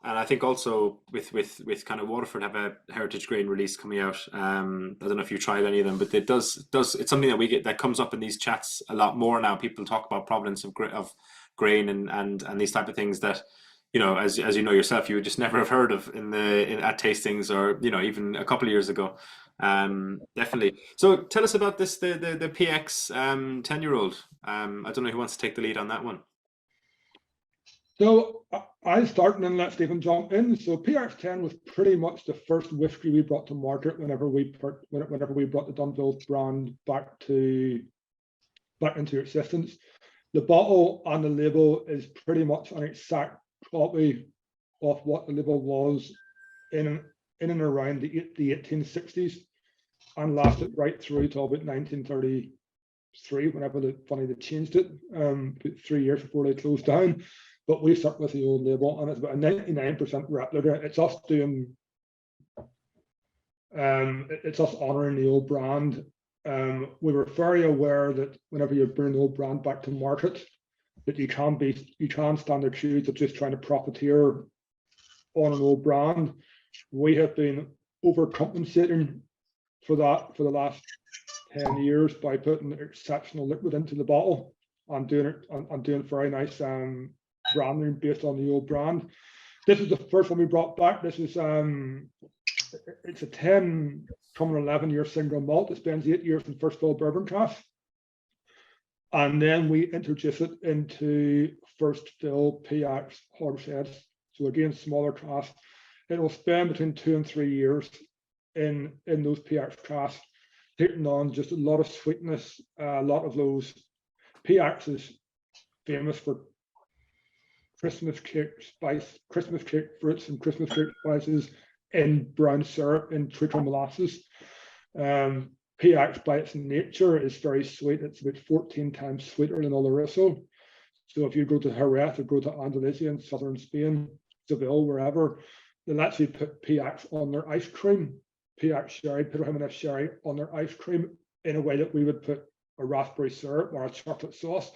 S1: and I think also with kind of Waterford have a heritage grain release coming out. I don't know if you tried any of them, but it's something that we get that comes up in these chats a lot more now. People talk about provenance of grain and these type of things that you know, as you know yourself, you would just never have heard of at tastings, or you know, even a couple of years ago. Definitely. So tell us about this, the PX 10-year-old. I don't know who wants to take the lead on that one.
S3: So I'll start and then let Stephen jump in. So PX10 was pretty much the first whiskey we brought to market whenever we brought the Dunville brand back into existence. The bottle and the label is pretty much an exact copy of what the label was in and around the 1860s, and lasted right through to about 1933, whenever they changed it, 3 years before they closed down. But we stuck with the old label, and it's about a 99% replica. It's us doing, it's us honouring the old brand. We were very aware that whenever you bring the old brand back to market, that you can stand accused of just trying to profiteer on an old brand. We have been overcompensating for that for the last 10 years by putting exceptional liquid into the bottle and doing very nice branding based on the old brand. This is the first one we brought back. This is it's a 10 coming 11-year single malt. It spends 8 years in first fill bourbon cask, and then we introduce it into first fill PX hogsheads. So again, smaller cask. It will spend between 2 and 3 years in those PX casks, taking on just a lot of sweetness. A lot of those PX is famous for Christmas cake fruits and Christmas cake spices in brown syrup, in treacle molasses. PX by its nature is very sweet. It's about 14 times sweeter than Oloroso. So if you go to Jerez or go to Andalusia in southern Spain, Seville, wherever, they'll actually put PX on their ice cream. PX sherry, Pedro Jimenez sherry on their ice cream in a way that we would put a raspberry syrup or a chocolate sauce.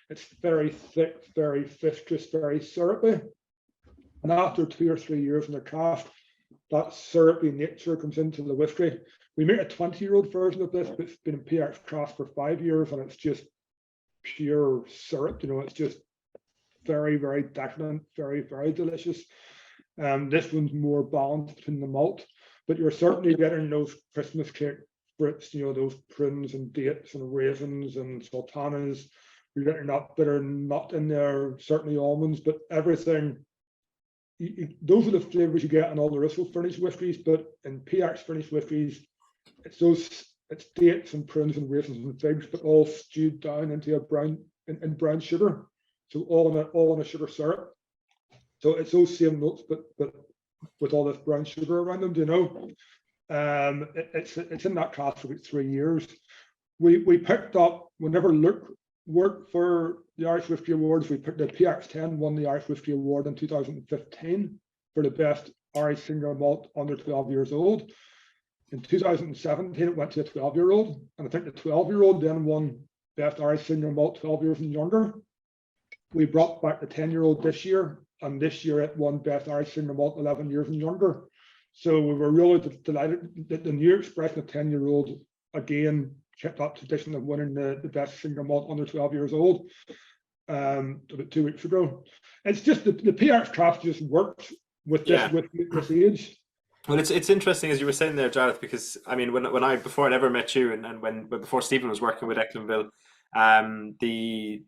S3: It's very thick, very viscous, very syrupy. And after 2 or 3 years in the cask, that syrupy nature comes into the whiskey. We make a 20-year-old version of this, but it's been in PX cask for 5 years, and it's just pure syrup. You know, it's just very, very decadent, very, very delicious. This one's more balanced between the malt, but you're certainly getting those Christmas cake fruits, you know, those prunes and dates and raisins and sultanas. You're getting that bitter nut in there, certainly almonds, but everything. Those are the flavors you get in all the Oloroso finished whiskies, but in PX finished whiskies, it's dates and prunes and raisins and figs, but all stewed down into a brown sugar. So all in a sugar syrup. So it's those same notes, but with all this brown sugar around them, do you know? It's in that cask for about 3 years. We picked up, whenever Luke worked for the Irish Whiskey Awards, we picked the PX10 won the Irish Whiskey Award in 2015 for the best Irish single malt under 12 years old. In 2017, it went to a 12-year-old, and I think the 12-year-old then won best Irish single malt 12 years and younger. We brought back the 10-year-old this year, and this year it won best Irish single malt 11 years and younger. So we were really delighted that the new expression of 10-year-old again kept that tradition of winning the best single malt under 12 years old about 2 weeks ago. It's just the PX craft just works with this age.
S1: Well, it's interesting, as you were saying there, Jarlath, because I mean, before I'd ever met you, and before Stephen was working with Echlinville,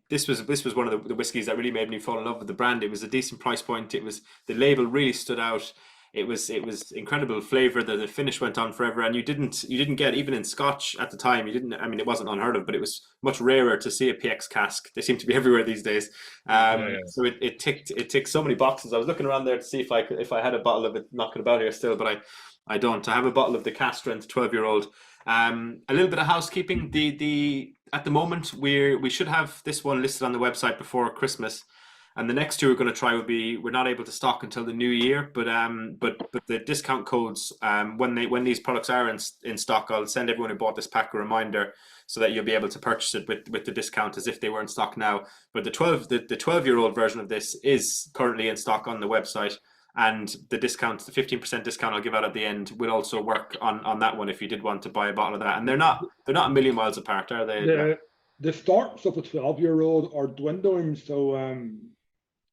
S1: this was one of the whiskies that really made me fall in love with the brand. It was a decent price point. The label really stood out. It was incredible flavor. The finish went on forever, and you didn't get, even in Scotch at the time, you didn't. I mean, it wasn't unheard of, but it was much rarer to see a PX cask. They seem to be everywhere these days. So it ticked so many boxes. I was looking around there to see if I had a bottle of it knocking about here still, but I don't. I have a bottle of the cask strength 12-year-old. A little bit of housekeeping. At the moment we should have this one listed on the website before Christmas. And the next two we're going to try we're not able to stock until the new year, but the discount codes, when these products are in stock, I'll send everyone who bought this pack a reminder so that you'll be able to purchase it with the discount as if they were in stock now. But the 12-year-old version of this is currently in stock on the website, and the 15% discount I'll give out at the end will also work on that one if you did want to buy a bottle of that. And they're not a million miles apart, are they?
S3: The stocks of the 12-year-old are dwindling, so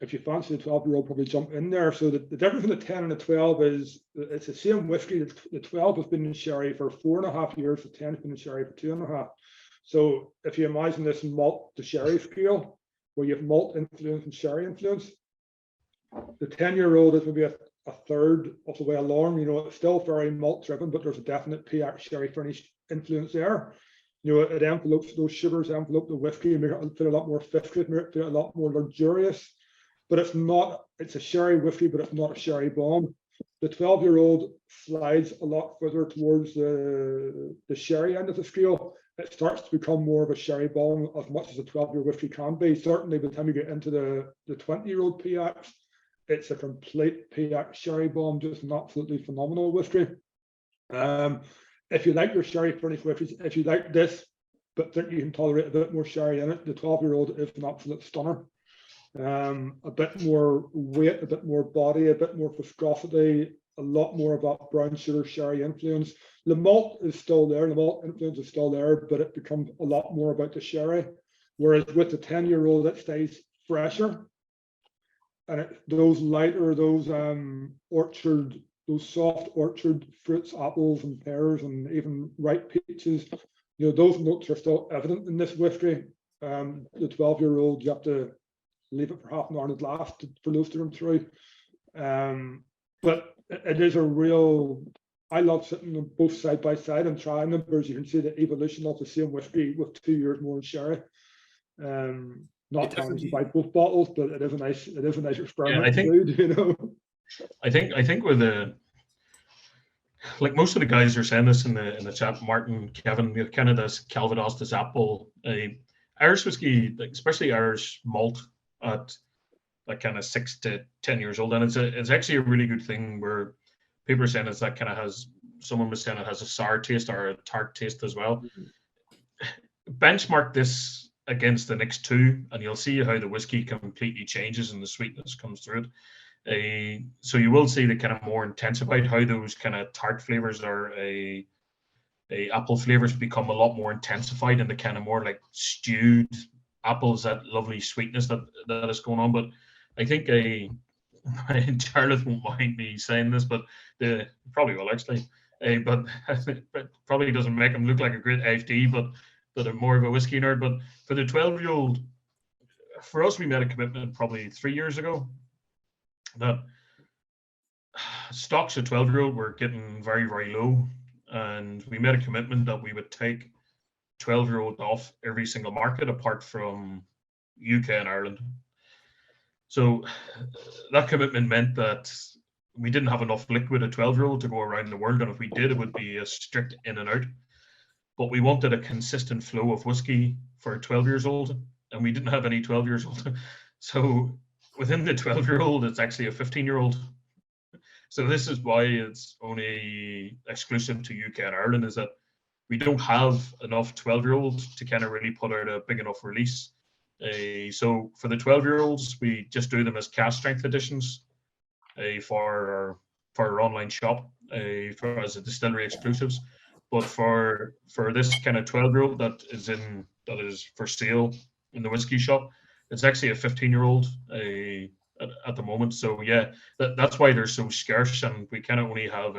S3: if you fancy the 12-year-old, probably jump in there. So the difference between the 10 and the 12 is it's the same whiskey. The 12 has been in sherry for 4.5 years. The 10 has been in sherry for 2.5. So if you imagine this malt to sherry scale, where you have malt influence and sherry influence, the 10-year-old is maybe a third of the way along. You know, it's still very malt driven, but there's a definite PX sherry finish influence there. You know, it envelopes those sugars, envelope the whiskey, and make it feel a lot more viscous, make it feel a lot more luxurious. But it's not, it's a sherry whiskey, but it's not a sherry bomb. The 12-year-old slides a lot further towards the sherry end of the scale. It starts to become more of a sherry bomb as much as a 12-year whiskey can be. Certainly by the time you get into the 20-year-old PX, it's a complete PX sherry bomb, just an absolutely phenomenal whiskey. If you like your sherry finished whiskeys, if you like this, but think you can tolerate a bit more sherry in it, the 12-year-old is an absolute stunner. A bit more weight, a bit more body, a bit more viscosity, a lot more of that brown sugar sherry influence. The malt is still there, the malt influence is still there, but it becomes a lot more about the sherry. Whereas with the 10-year-old, it stays fresher. And those lighter, those orchard, those soft orchard fruits, apples and pears, and even ripe peaches, you know, those notes are still evident in this whiskey. The 12-year-old, you have to leave it for half an hour in a glass for those to come through. But it is a real, I love sitting them both side by side and trying them, because you can see the evolution of the same whiskey with 2 years more in sherry. Not telling you to buy both bottles, but it is a nice experiment.
S2: Yeah, I think,
S3: to do, you know.
S2: I think with the, like most of the guys are saying this in the chat, Martin, Kevin, Canada's Calvados, this apple, Irish whiskey, especially Irish malt at kind of 6 to 10 years old, and it's actually a really good thing where people are saying it's that kind of has, someone was saying it has a sour taste or a tart taste as well. Benchmark this against the next two, and you'll see how the whiskey completely changes and the sweetness comes through it. So you will see the kind of more intensified, how those kind of tart flavors or apple flavors become a lot more intensified, and the kind of more like stewed apples, that lovely sweetness that is going on. But I think Jarlath won't mind me saying this, but probably will actually. But it probably doesn't make him look like a great AFD, but I'm more of a whiskey nerd. But for the 12-year-old, for us, we made a commitment probably 3 years ago that stocks of 12-year-old were getting very, very low. And we made a commitment that we would take 12-year-old off every single market apart from UK and Ireland. So that commitment meant that we didn't have enough liquid at 12-year-old to go around the world. And if we did, it would be a strict in and out. But we wanted a consistent flow of whiskey for 12 years old, and we didn't have any 12 years old. So within the 12-year-old, it's actually a 15-year-old. So this is why it's only exclusive to UK and Ireland, is that we don't have enough 12-year-olds to kind of really put out a big enough release. So for the 12-year-olds, we just do them as cask strength editions for our online shop, as a distillery exclusives. But for this kind of 12-year-old that is for sale in the whiskey shop, it's actually a 15-year-old at the moment. So yeah, that's why they're so scarce, and we kind of only have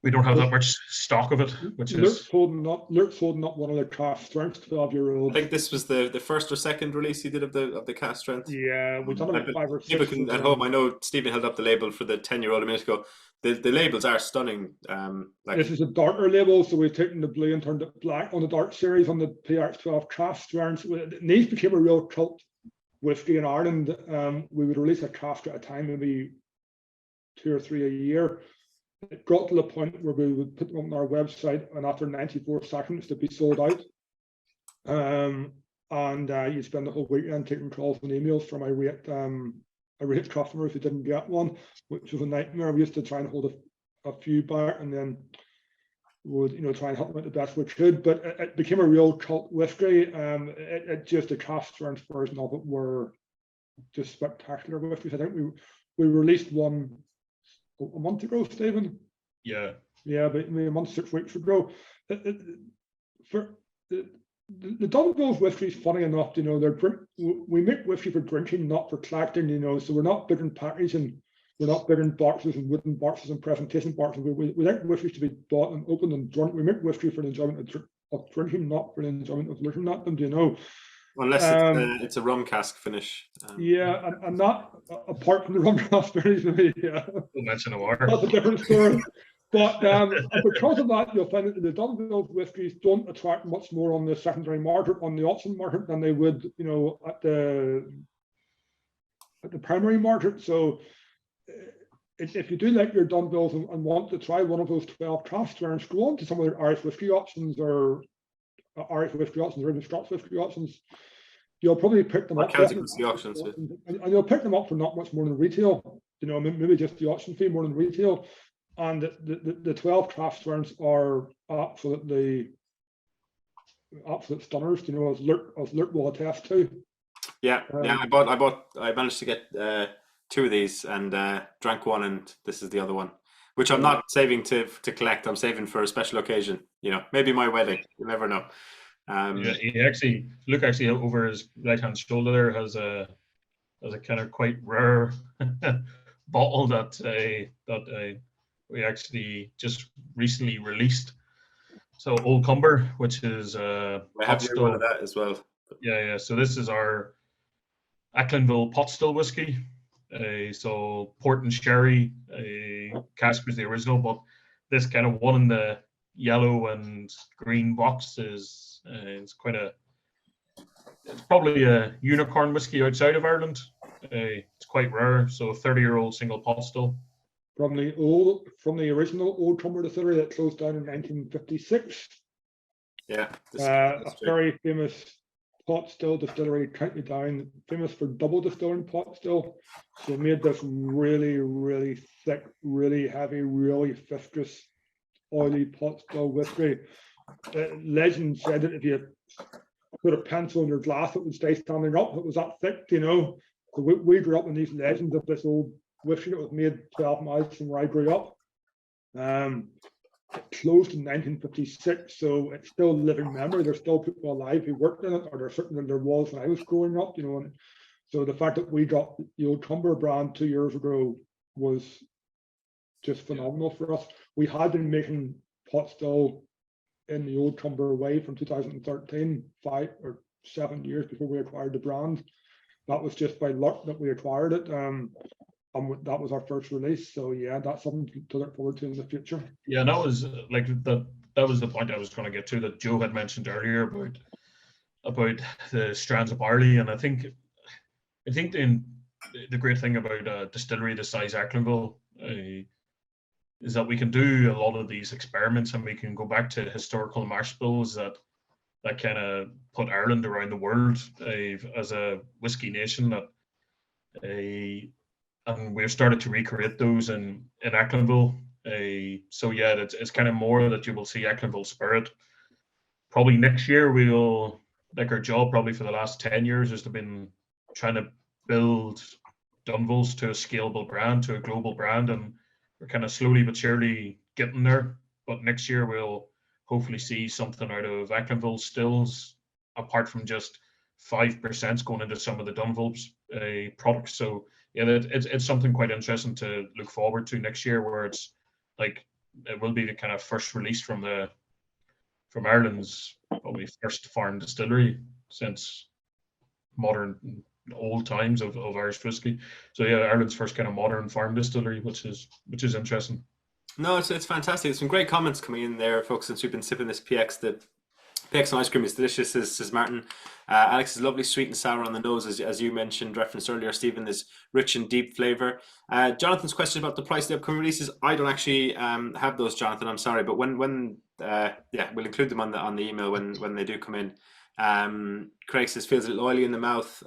S2: we don't have that much stock of it, which
S3: Luke's holding up one of the cask strength 12-year-old.
S1: I think this was the first or second release he did of the cask strength.
S3: Yeah, we've done about 5 or 6.
S1: People can at home. I know Stephen held up the label for the 10-year-old a minute ago. The labels are stunning.
S3: This is a darker label, so we've taken the blue and turned it black on the dark series on the PX12 cask strength. These became a real cult whiskey in Ireland. We would release a cask at a time, maybe 2 or 3 a year. It got to the point where we would put them on our website, and after 94 seconds, they'd be sold out. And you spend the whole weekend taking calls and emails from irate customers who didn't get one, which was a nightmare. We used to try and hold a few back, and then would try and help them out the best we could. But it became a real cult whiskey. It just the cask strength version of it were just spectacular whiskeys. I think we released one a month ago, Stephen.
S2: Yeah,
S3: but maybe a month, 6 weeks ago. the Dunville's whiskey is funny enough, you know, we make whiskey for drinking, not for collecting, you know, so we're not big in packaging, we're not big in boxes and wooden boxes and presentation boxes. We like whiskies to be bought and opened and drunk. We make whiskey for the enjoyment of drinking, not for the enjoyment of looking at them, you know.
S1: Unless it's a rum cask finish.
S3: Yeah, and not apart from the rum cask finish, yeah.
S2: Don't mention the water.
S3: That's a different story. But and because of that, you'll find that the Dunville whiskies don't attract much more on the secondary market, on the auction market, than they would, you know, at the primary market. So if you do like your Dunvilles and want to try one of those 12 craft strengths, go on to some of the Irish whiskey options or even Scots whiskey options. You'll probably pick them up.
S1: Celtic whiskey options,
S3: and you'll pick them up for not much more than retail. You know, maybe just the auction fee more than retail. And the 12 craft strengths are absolute stunners. You know, as Lurt will attest to.
S1: Yeah, I managed to get 2 of these and drank one, and this is the other one, which I'm not saving to collect. I'm saving for a special occasion. You know, maybe my wedding. You never know.
S2: Yeah, Luke actually over his right hand shoulder there has a kind of quite rare bottle that we actually just recently released. So Old Cumber, which is
S1: I have one of that as well.
S2: Yeah. So this is our Echlinville pot still whiskey. So port and sherry. Cask was the original, but this kind of one in the yellow and green box is it's probably a unicorn whiskey outside of Ireland. It's quite rare. So a 30-year-old single pot still.
S3: From the original Old Cumber Distillery that closed down in 1956.
S1: Yeah,
S3: a very famous pot still distillery, County Down, famous for double distilling pot still. So made this really, really thick, really heavy, really viscous, oily pot still whiskey. Legend said that if you put a pencil in your glass, it would stay standing up. It was that thick, you know. So we grew up in these legends of this old whiskey that was made 12 miles from where I grew up. It closed in 1956, so it's still living memory. There's still people alive who worked in it, or there's certainly there was when I was growing up, you know. And so the fact that we got the Old Cumber brand 2 years ago was just phenomenal for us. We had been making pot still in the Old Cumber way from 2013, 5 or 7 years before we acquired the brand. That was just by luck that we acquired it. And that was our first release. So yeah, that's something to look forward to in the future.
S2: Yeah, and that was like that was the point I was going to get to that Joe had mentioned earlier about the strands of barley. And I think the great thing about a distillery the size Echlinville is that we can do a lot of these experiments, and we can go back to historical mash bills that kind of put Ireland around the world as a whiskey nation. And we've started to recreate those in Echlinville. So yeah, it's kind of more that you will see Echlinville spirit. Probably next year we'll, like, our job probably for the last 10 years has been trying to build Dunvilles to a scalable brand, to a global brand, and we're kind of slowly but surely getting there. But next year we'll hopefully see something out of Echlinville stills, apart from just 5% going into some of the Dunvilles products. So yeah, it's something quite interesting to look forward to next year, where it's like it will be the kind of first release from Ireland's probably first foreign distillery since modern old times of Irish whiskey. So yeah, Ireland's first kind of modern farm distillery, which is interesting.
S1: No, it's fantastic. There's some great comments coming in there, folks, since we've been sipping this PX. The PX and ice cream is delicious, says Martin. Alex is lovely, sweet and sour on the nose, as you mentioned, referenced earlier. Stephen is rich and deep flavour. Jonathan's question about the price of the upcoming releases. I don't actually have those, Jonathan. I'm sorry, but when we'll include them on the email when they do come in. Craig says feels a little oily in the mouth.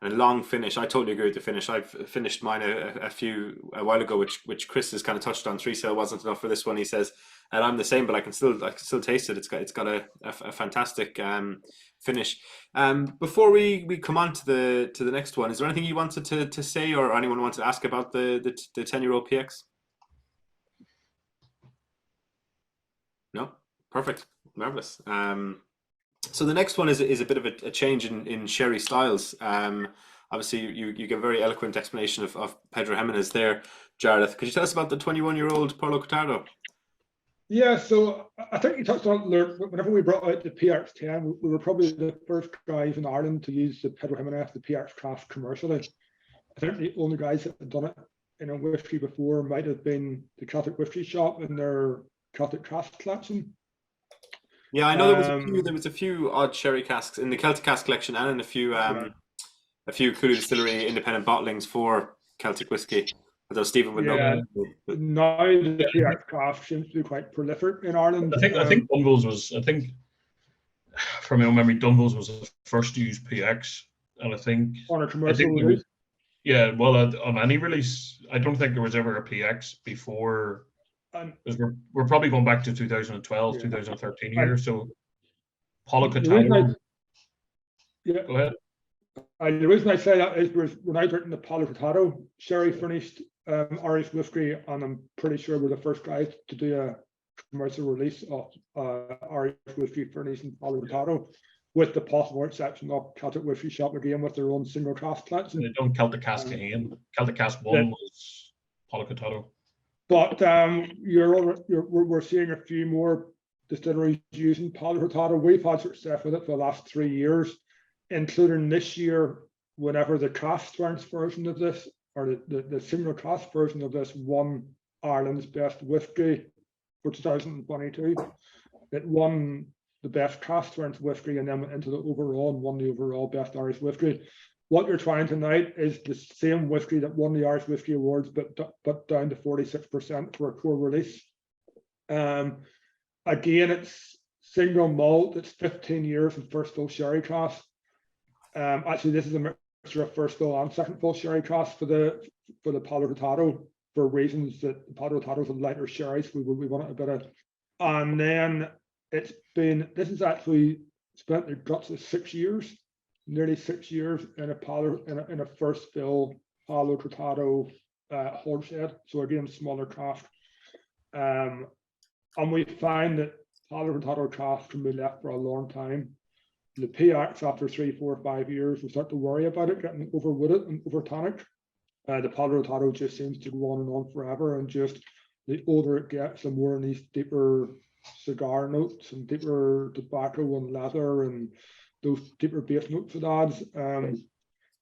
S1: And a long finish. I totally agree with the finish. I've finished mine a while ago, which Chris has kind of touched on. 3 cell wasn't enough for this one, he says, and I'm the same, but I can still taste it. It's got a fantastic finish. Before we come on to the next one, is there anything you wanted to say, or anyone wanted to ask about the 10-year-old PX? No, perfect, marvelous. So the next one is a bit of a change in sherry styles. Obviously, you give a very eloquent explanation of Pedro Jimenez there, Jarlath. Could you tell us about the 21-year-old Palo Cortado?
S3: Yeah, so I think you touched on it. Whenever we brought out the PX10, we were probably the first guys in Ireland to use the Pedro Jimenez, the PX craft commercially. I think the only guys that had done it in a whiskey before might have been the Celtic Whisky Shop in their Celtic Cask collection.
S1: Yeah, I know there was a few odd sherry casks in the Celtic Cask collection, and in a few Cooley Distillery independent bottlings for Celtic whiskey. Although Stephen would know.
S3: Now the PX craft seems to be quite prolific in Ireland.
S2: I think Dunville's was, I think from my own memory, Dunville's was the first to use PX, and I think
S3: on a commercial release.
S2: Yeah, well, on any release, I don't think there was ever a PX before. Because we're probably going back to 2012, 2013 year. So Palo Cortado.
S3: Yeah.
S2: Go ahead.
S3: The reason I say that is when I written the Palo Cortado sherry finished Irish whiskey, and I'm pretty sure we're the first guys to do a commercial release of Irish whiskey finished in Palo Cortado, with the possible exception of Celtic Whisky Shop again with their own single cask collection.
S2: They done Celtic Cask again. Celtic Cask 1 was Palo Cortado.
S3: But we're seeing a few more distilleries using Palo Cortado. We've had success with it for the last 3 years, including this year, whenever the cask strength version of this, or the single cask version of this, won Ireland's best whiskey for 2022. It won the best cask strength whiskey and then went into the overall and won the overall best Irish whiskey. What you're trying tonight is the same whiskey that won the Irish Whiskey Awards, but down to 46% for a core release. Again, it's single malt. It's 15 years in first fill sherry cask. Actually, this is a mixture of first fill and second fill sherry cask for the Palo Cortado, for reasons that the Palo Cortado's a lighter sherry, so we want it a bit of. And then this is actually spent the guts of 6 years. Nearly 6 years in a first fill Palo Cortado hogshead. So again, smaller cask. And we find that Palo Cortado cask can be left for a long time. The PX after 3, 4, 5 years, we start to worry about it getting overwooded and over tannic. The Palo Cortado just seems to go on and on forever, and just the older it gets, the more in these deeper cigar notes and deeper tobacco and leather and those deeper base notes it adds. So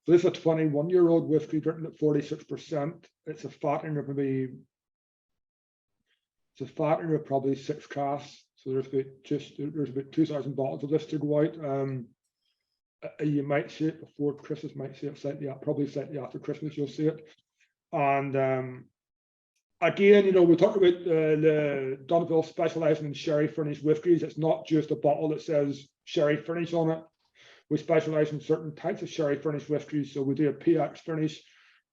S3: this is a 21-year-old whiskey written at 46%. It's a fattening of probably 6 casks. So there's about 2,000 bottles of this to go out. You might see it before Christmas, might see it probably slightly after Christmas. You'll see it. And again, we talked about the Dunville specialising in sherry finished whiskies. It's not just a bottle that says sherry finish on it. We specialise in certain types of sherry finished whiskies. So we do a PX finish,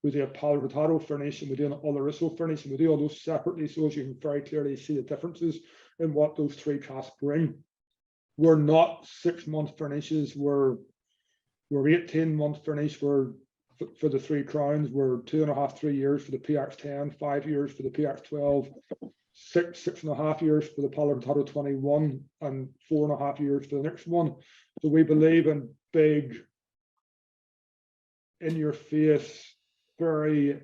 S3: we do a Palo Cortado finish, and we do an Oloroso finish, and we do all those separately, so as you can very clearly see the differences in what those 3 casks bring. We're not 6-month finishes. We're 18-month finish for the 3 crowns. We're 2.5, 3 years for the PX10, 5 years for the PX12, 6.5 years for the Palo Cortado 21, and 4.5 years for the next one. So we believe in big, in your face, very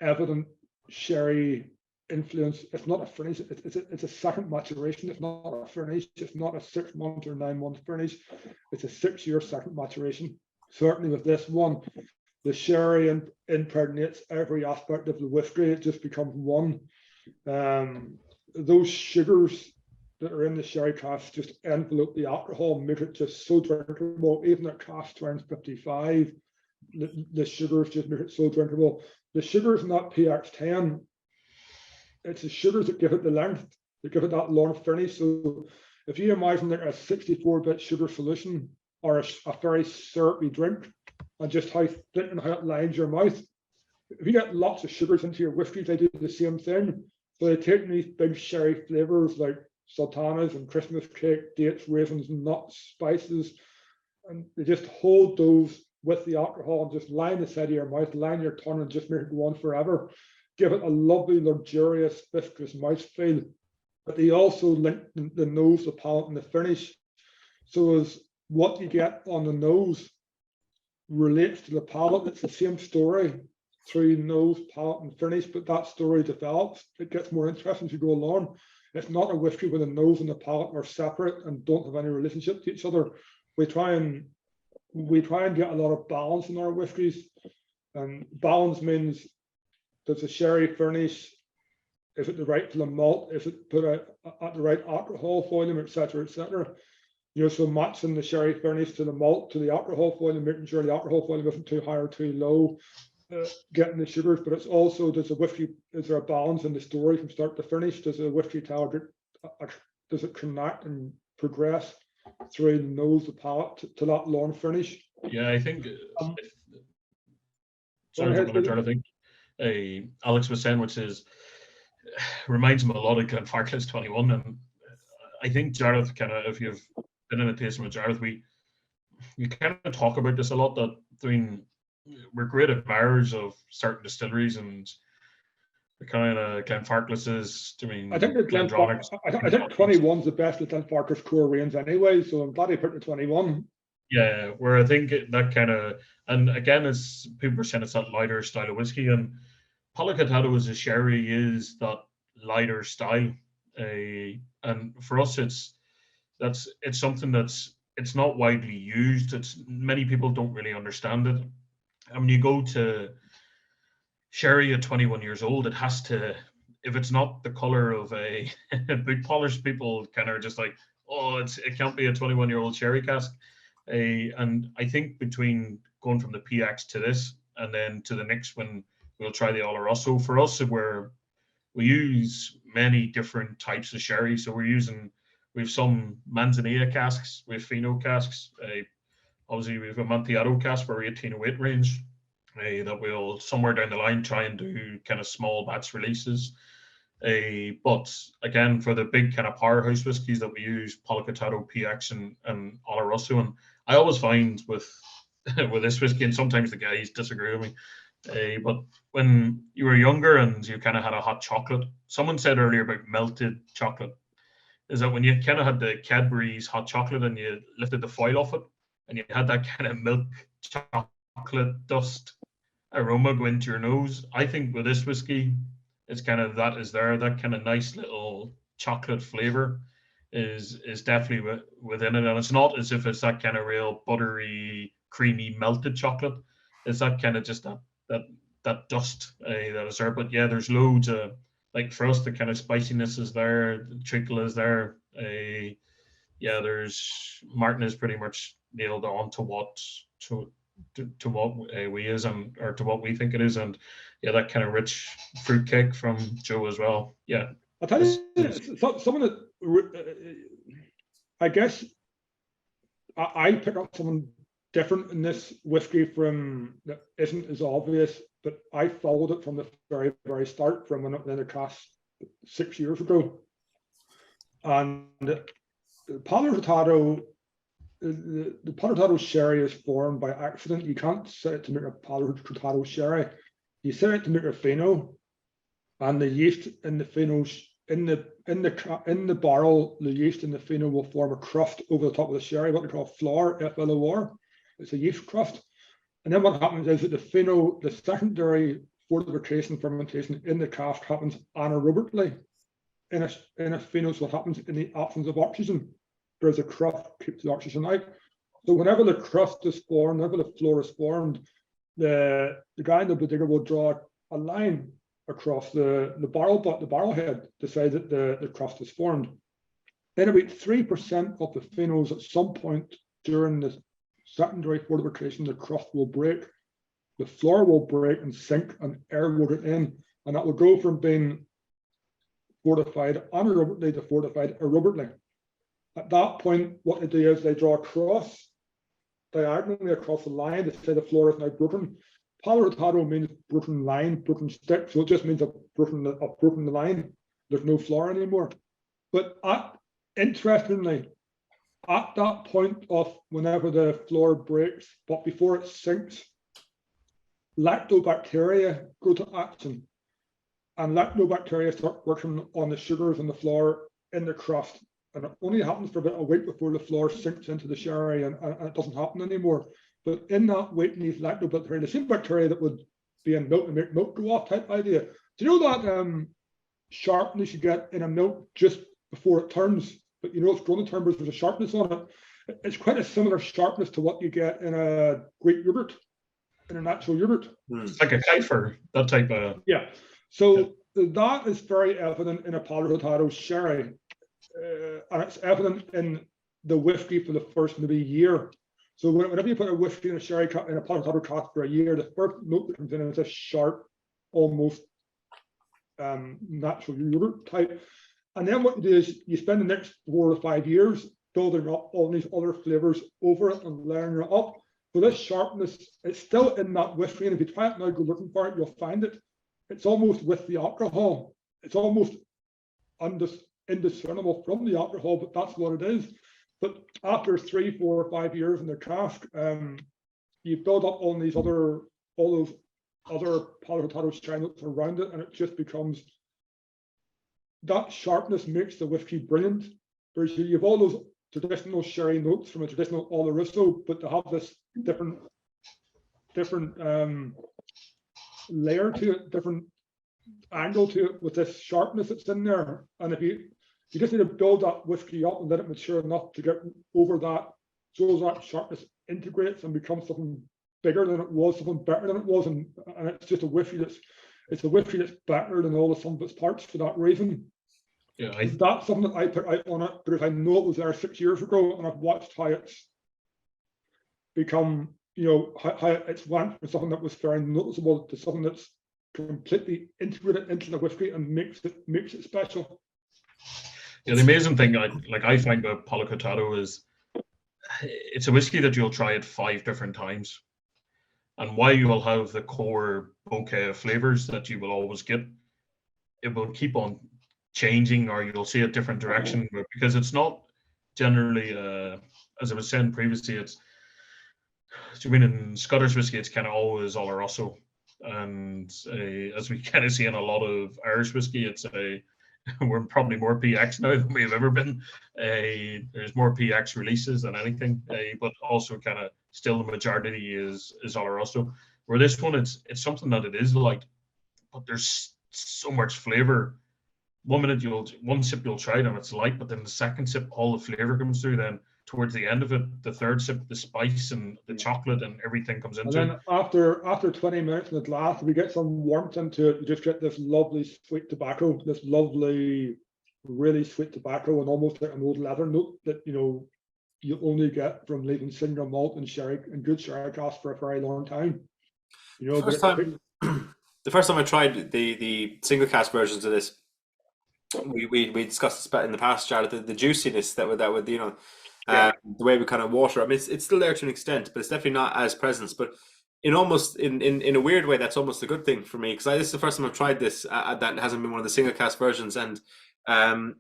S3: evident sherry influence. It's not a finish. It's a second maturation. It's not a finish. It's not a 6-month or 9-month finish. It's a 6-year second maturation. Certainly with this one, the sherry impregnates every aspect of the whiskey. It just becomes one. Those sugars that are in the sherry cask just envelope the alcohol, make it just so drinkable. Even at cask strength 55, the sugars just make it so drinkable. The sugars in that PX10, it's the sugars that give it the length, that give it that long finish. So if you imagine like a 64-bit sugar solution or a very syrupy drink, and just how thick and how it lines your mouth, if you get lots of sugars into your whiskey, they do the same thing. So they take these big sherry flavors like sultanas and Christmas cake, dates, raisins, nuts, spices, and they just hold those with the alcohol and just line the side of your mouth, line your tongue, and just make it go on forever. Give it a lovely, luxurious, viscous mouthfeel. But they also link the nose, the palate, and the finish So as what you get on the nose relates to the palate, it's the same story through nose, palate, and finish, but that story develops. It gets more interesting as you go along. It's not a whiskey where the nose and the palate are separate and don't have any relationship to each other. We try and get a lot of balance in our whiskies, and balance means does the sherry finish? Is it the right to the malt? Is it put at the right alcohol volume, etc., etc.? So matching the sherry finish to the malt to the alcohol volume, making sure the alcohol volume isn't too high or too low, getting the sugars. But it's also, is there a balance in the story from start to finish? Does the whiskey tell, does it connect and progress through the nose, the palate to that long finish?
S2: Yeah, I think. Sorry, I think Alex was saying, which reminds him a lot of Glenfarclas 21, and I think Jarlath if you've been in a tasting with Jarlath, we kind of talk about this a lot, that we're great admirers of certain distilleries, and the kind of Glenfarclas's.
S3: I think the I think 21's the best of Glenfarclas core range anyway, so I'm glad he put the 21.
S2: Yeah, where I think that and again, as people are saying, it's that lighter style of whiskey, and Palo Cortado as a sherry is that lighter style, and for us, it's something it's not widely used. Many people don't really understand it. And when you go to sherry at 21 years old, it has to, if it's not the color of a boot polish, people kind of just like, oh, it can't be a 21-year-old sherry cask. And I think between going from the PX to this and then to the next when we'll try the Oloroso, for us, where we use many different types of sherry. So we have some Manzanilla casks, we have Fino casks. Obviously, we have a Amontillado cask for our 1808 range that we'll somewhere down the line try and do kind of small batch releases. But again, for the big kind of powerhouse whiskies that we use, Palo Cortado, PX, and Oloroso. And I always find with this whiskey, and sometimes the guys disagree with me, but when you were younger and you kind of had a hot chocolate, someone said earlier about melted chocolate, is that when you kind of had the Cadbury's hot chocolate and you lifted the foil off it and you had that kind of milk chocolate dust aroma go into your nose, I think with this whiskey, it's kind of that kind of nice little chocolate flavor is definitely within it. And it's not as if it's that kind of real buttery, creamy, melted chocolate. It's that kind of just that dust that is there. But yeah, there's loads of, like for us, the kind of spiciness is there, the treacle is there. There's Martin is pretty much nailed on to what we is or to what we think it is, and yeah, that kind of rich fruitcake from Joe as well. Yeah,
S3: I'll tell you, some of the, I guess I pick up something different in this whiskey from that isn't as obvious, but I followed it from the very, very start, from when it went in the cast 6 years ago. And Palo Cortado, the Palo Cortado sherry is formed by accident. You can't set it to make a Palo Cortado sherry. You set it to make a Fino, and the yeast in the Finos in the barrel, the yeast in the Fino will form a crust over the top of the sherry, what they call flour, FLOR. It's a yeast crust. And then what happens is that the Fino, the secondary fortification fermentation in the cask happens anaerobically. In a Fino, so what happens in the absence of oxygen, there's a crust keeps the oxygen out. So whenever the crust is formed, whenever the floor is formed, the guy in the bodega will draw a line across the barrel head to say that the crust is formed. Then about 3% of the Finos at some point during the secondary fortification, the crust will break, the floor will break and sink, and air will get in, and that will go from being fortified anaerobically to fortified aerobically. At that point, what they do is they draw a cross diagonally across the line to say the floor is now broken. Palo Cortado means broken line, broken stick, so it just means I've broken the line. There's no floor anymore. But interestingly, at that point of whenever the floor breaks, but before it sinks, lactobacteria go to action. And lactobacteria start working on the sugars in the flour in the crust. and it only happens for about a week before the floor sinks into the sherry, and it doesn't happen anymore. But in that week, these lactobacteria, the same bacteria that would be in milk and make milk go off type idea. Do you know that sharpness you get in a milk just before it turns, but you know it's going to turn because there's a sharpness on it? It's quite a similar sharpness to what you get in a Greek yogurt, in a natural yogurt.
S2: It's like a kefir, that type of.
S3: Yeah. So that is very evident in a Palo Cortado sherry, and it's evident in the whiskey for the first maybe year. So whenever you put a whiskey in a sherry in a Palo Cortado cask for a year, the first note that comes in is a sharp, almost natural yogurt type. And then what you do is you spend the next 4 or 5 years building up all these other flavors over it and layering it up. So this sharpness, it's still in that whiskey, and if you try it now, go looking for it, you'll find it. It's almost with the alcohol. It's almost indiscernible from the alcohol, but that's what it is. But after 3, 4, or 5 years in the cask, you build up all those other Palo Cortado sherry notes around it, and it just becomes, that sharpness makes the whiskey brilliant. Whereas you have all those traditional sherry notes from a traditional Oloroso, but to have this different layer to it, different angle to it with this sharpness that's in there. And if you just need to build that whiskey up and let it mature enough to get over that, so that sharpness integrates and becomes something bigger than it was, something better than it was, and it's just a whiskey that's better than all the sum of its parts for that reason.
S2: Yeah,
S3: that's something that I put out on it because I know it was there 6 years ago, and I've watched how it's become, you know, how it's went from something that was very noticeable to something that's completely integrated into the whiskey and makes it special.
S2: Yeah, the amazing thing I find about Palo Cortado is it's a whiskey that you'll try it 5 different times, and while you will have the core bouquet of flavors that you will always get, it will keep on changing, or you'll see a different direction, because it's not generally, as I was saying previously, it's, I mean, in Scottish whiskey, it's kind of always Oloroso, and as we kind of see in a lot of Irish whiskey, it's we're probably more PX now than we've ever been. There's more PX releases than anything, but also kind of still the majority is Oloroso. Where this one, it's something that it is light, but there's so much flavor. 1 minute one sip you'll try it and it's light, but then the second sip all the flavor comes through. Then towards the end of it, the third sip, the spice and the chocolate and everything comes into
S3: it. And then after 20 minutes in the glass, we get some warmth into it. You just get this lovely sweet tobacco, this lovely, really sweet tobacco, and almost like an old leather note that, you know, you only get from leaving single malt and sherry and good sherry cask for a very long time. You know,
S1: the first time I tried the single cask versions of this, we discussed this in the past, Jarlath, the juiciness that would you know, the way we kind of water. I mean, it's still there to an extent, but it's definitely not as present. But in a weird way, that's almost a good thing for me, because this is the first time I've tried this. That hasn't been one of the single cask versions, and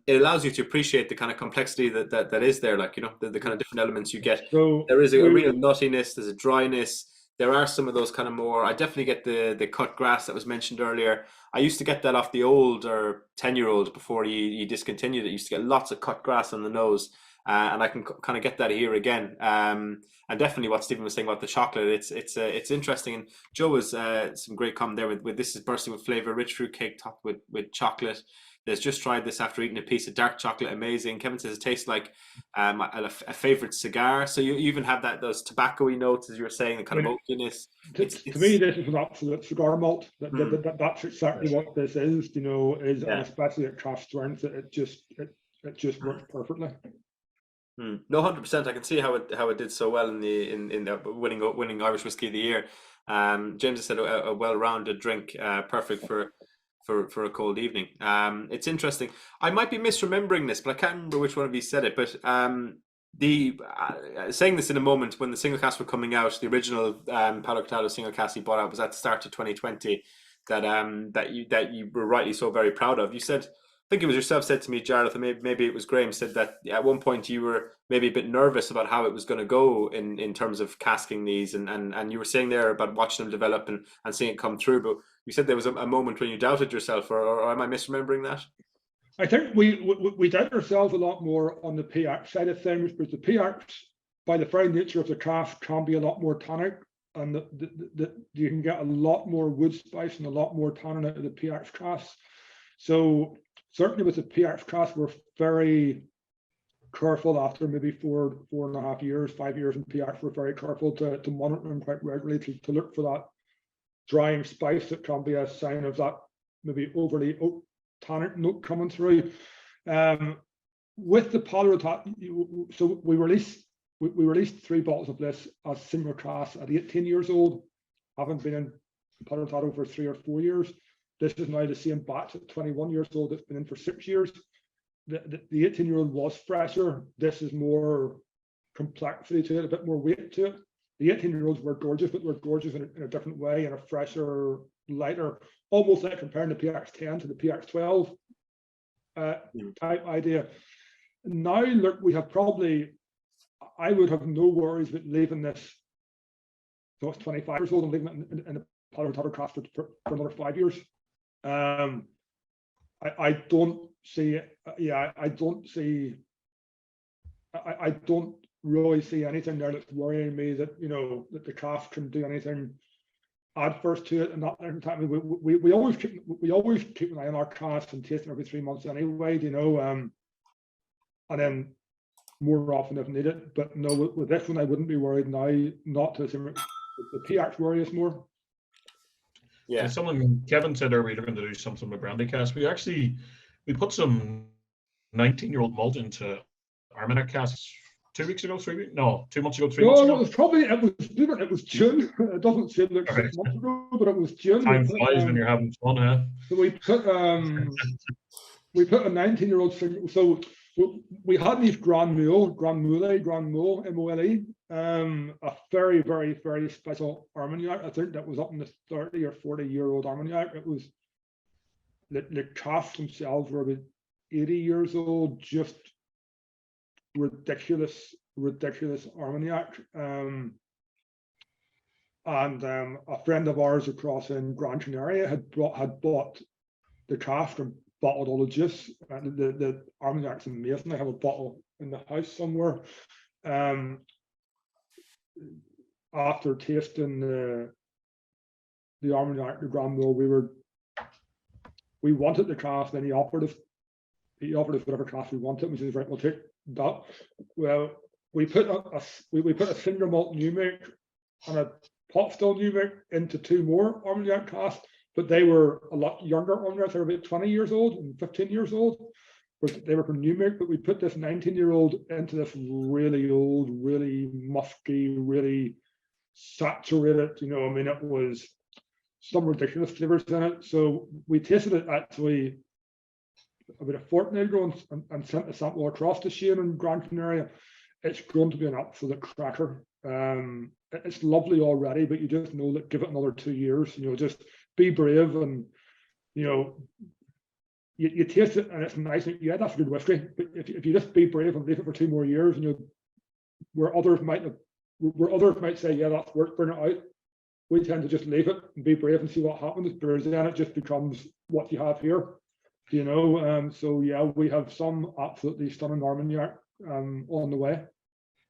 S1: it allows you to appreciate the kind of complexity that is there. Like, you know, the kind of different elements you get. So there is a real nuttiness. There's a dryness. There are some of those kind of more. I definitely get the cut grass that was mentioned earlier. I used to get that off the older 10-year-old before you discontinued it. You used to get lots of cut grass on the nose, and I can kind of get that here again. And definitely what Stephen was saying about the chocolate, it's interesting. And Joe was some great comment there with this is bursting with flavor, rich fruit cake topped with chocolate. There's just tried this after eating a piece of dark chocolate. Amazing. Kevin says it tastes like a favorite cigar. So you even have those tobacco-y notes, as you were saying, the kind of oakiness.
S3: To me, this is an absolute cigar malt. That's exactly what this is. You know, and especially at craft strength, it just works perfectly.
S1: No, 100%. I can see how it did so well in the winning Irish Whiskey of the Year. James has said a well-rounded drink, perfect for a cold evening. It's interesting. I might be misremembering this, but I can't remember which one of you said it. But saying this in a moment when the single cask were coming out, the original Palo Cortado single cask he bought out was at the start of 2020. That you were rightly so very proud of. You said, I think it was yourself said to me, Jarlath, and maybe it was Graham, said that at one point you were maybe a bit nervous about how it was going to go in terms of casking these, and you were saying there about watching them develop and seeing it come through. But you said there was a moment when you doubted yourself, or am I misremembering that?
S3: I think we doubt ourselves a lot more on the PX side of things, because the PX, by the very nature of the craft, can be a lot more tonic, and you can get a lot more wood spice and a lot more tannin out of the PX crafts. So certainly with the PX crafts, we're very careful after maybe 4.5 years, 5 years in PX. We're very careful to monitor them quite regularly to look for that drying spice that can be a sign of that maybe overly tannic note coming through. With the Palo, so we released 3 bottles of this as similar class at 18 years old. Haven't been in Palo for 3 or 4 years. This is now the same batch at 21 years old. It's been in for 6 years. The 18-year-old was fresher. This is more complexity to it, a bit more weight to it. The 18-year-olds were gorgeous, but were gorgeous in a different way, in a fresher, lighter, almost like comparing the PX10 to the PX12 type idea. Now, look, we have probably, I would have no worries with leaving this, so it's 25 years old, and leaving it in the Palo craft for another 5 years. I don't see, I don't really see anything there that's worrying me that, you know, that the craft can do anything adverse to it. And that time, we always keep an eye on our craft and taste it every 3 months anyway, you know, and then more often if needed. But no, with this one, I wouldn't be worried now. Not to the PX worry us more.
S2: Yeah. Kevin said, are we looking to do something with brandy cask? We put some 19-year-old malt into Armagnac casks 2 weeks ago, 3 weeks? No, 2 months ago, 3 months ago.
S3: It was June. It doesn't seem like 6 months ago, but it was June.
S2: Time flies when you're having fun, huh?
S3: So we put a 19-year-old single. So we had these Grand Mole, M-O-L-E, a very, very, very special Armagnac. I think that was up in the 30 or 40-year-old Armagnac. It was the casks themselves were about 80 years old, just ridiculous Armagnac. And a friend of ours across in Gran Canaria had bought the cask and bottled all the juice. The Armagnac's amazing. I have a bottle in the house somewhere. After tasting the Armagnac, the Grand Mole, we wanted the cask, then he offered us whatever cask we wanted. We said, right, we'll take that. Well, we put a single malt new make and a pot still new make into 2 more Armagnac casks, but they were a lot younger Armagnacs. They were about 20 years old and 15 years old. They were from new make, but we put this 19-year-old into this really old, really musky, really saturated, you know, I mean, it was some ridiculous flavors in it. So we tasted it actually about a fortnight ago and sent a sample across to Shane in Gran Canaria. It's going to be an absolute cracker. It's lovely already, but you just know that give it another 2 years, you know, just be brave, and you know, you taste it and it's nice. Yeah, that's good whiskey. But if you just be brave and leave it for 2 more years, you know, where others might say, yeah, that's worth, bring it out, we tend to just leave it and be brave and see what happens, because then it just becomes what you have here, you know. So yeah, we have some absolutely stunning Armagnac on the way.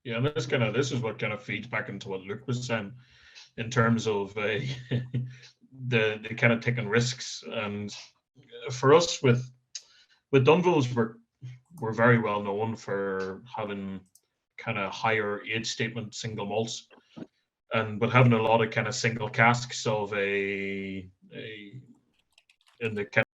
S2: Yeah, and this is what kind of feeds back into what Luke was saying in terms of the kind of taking risks. And for us with Dunville's, we're very well known for having kind of higher age statement single malts, but having a lot of kind of single casks of in the kind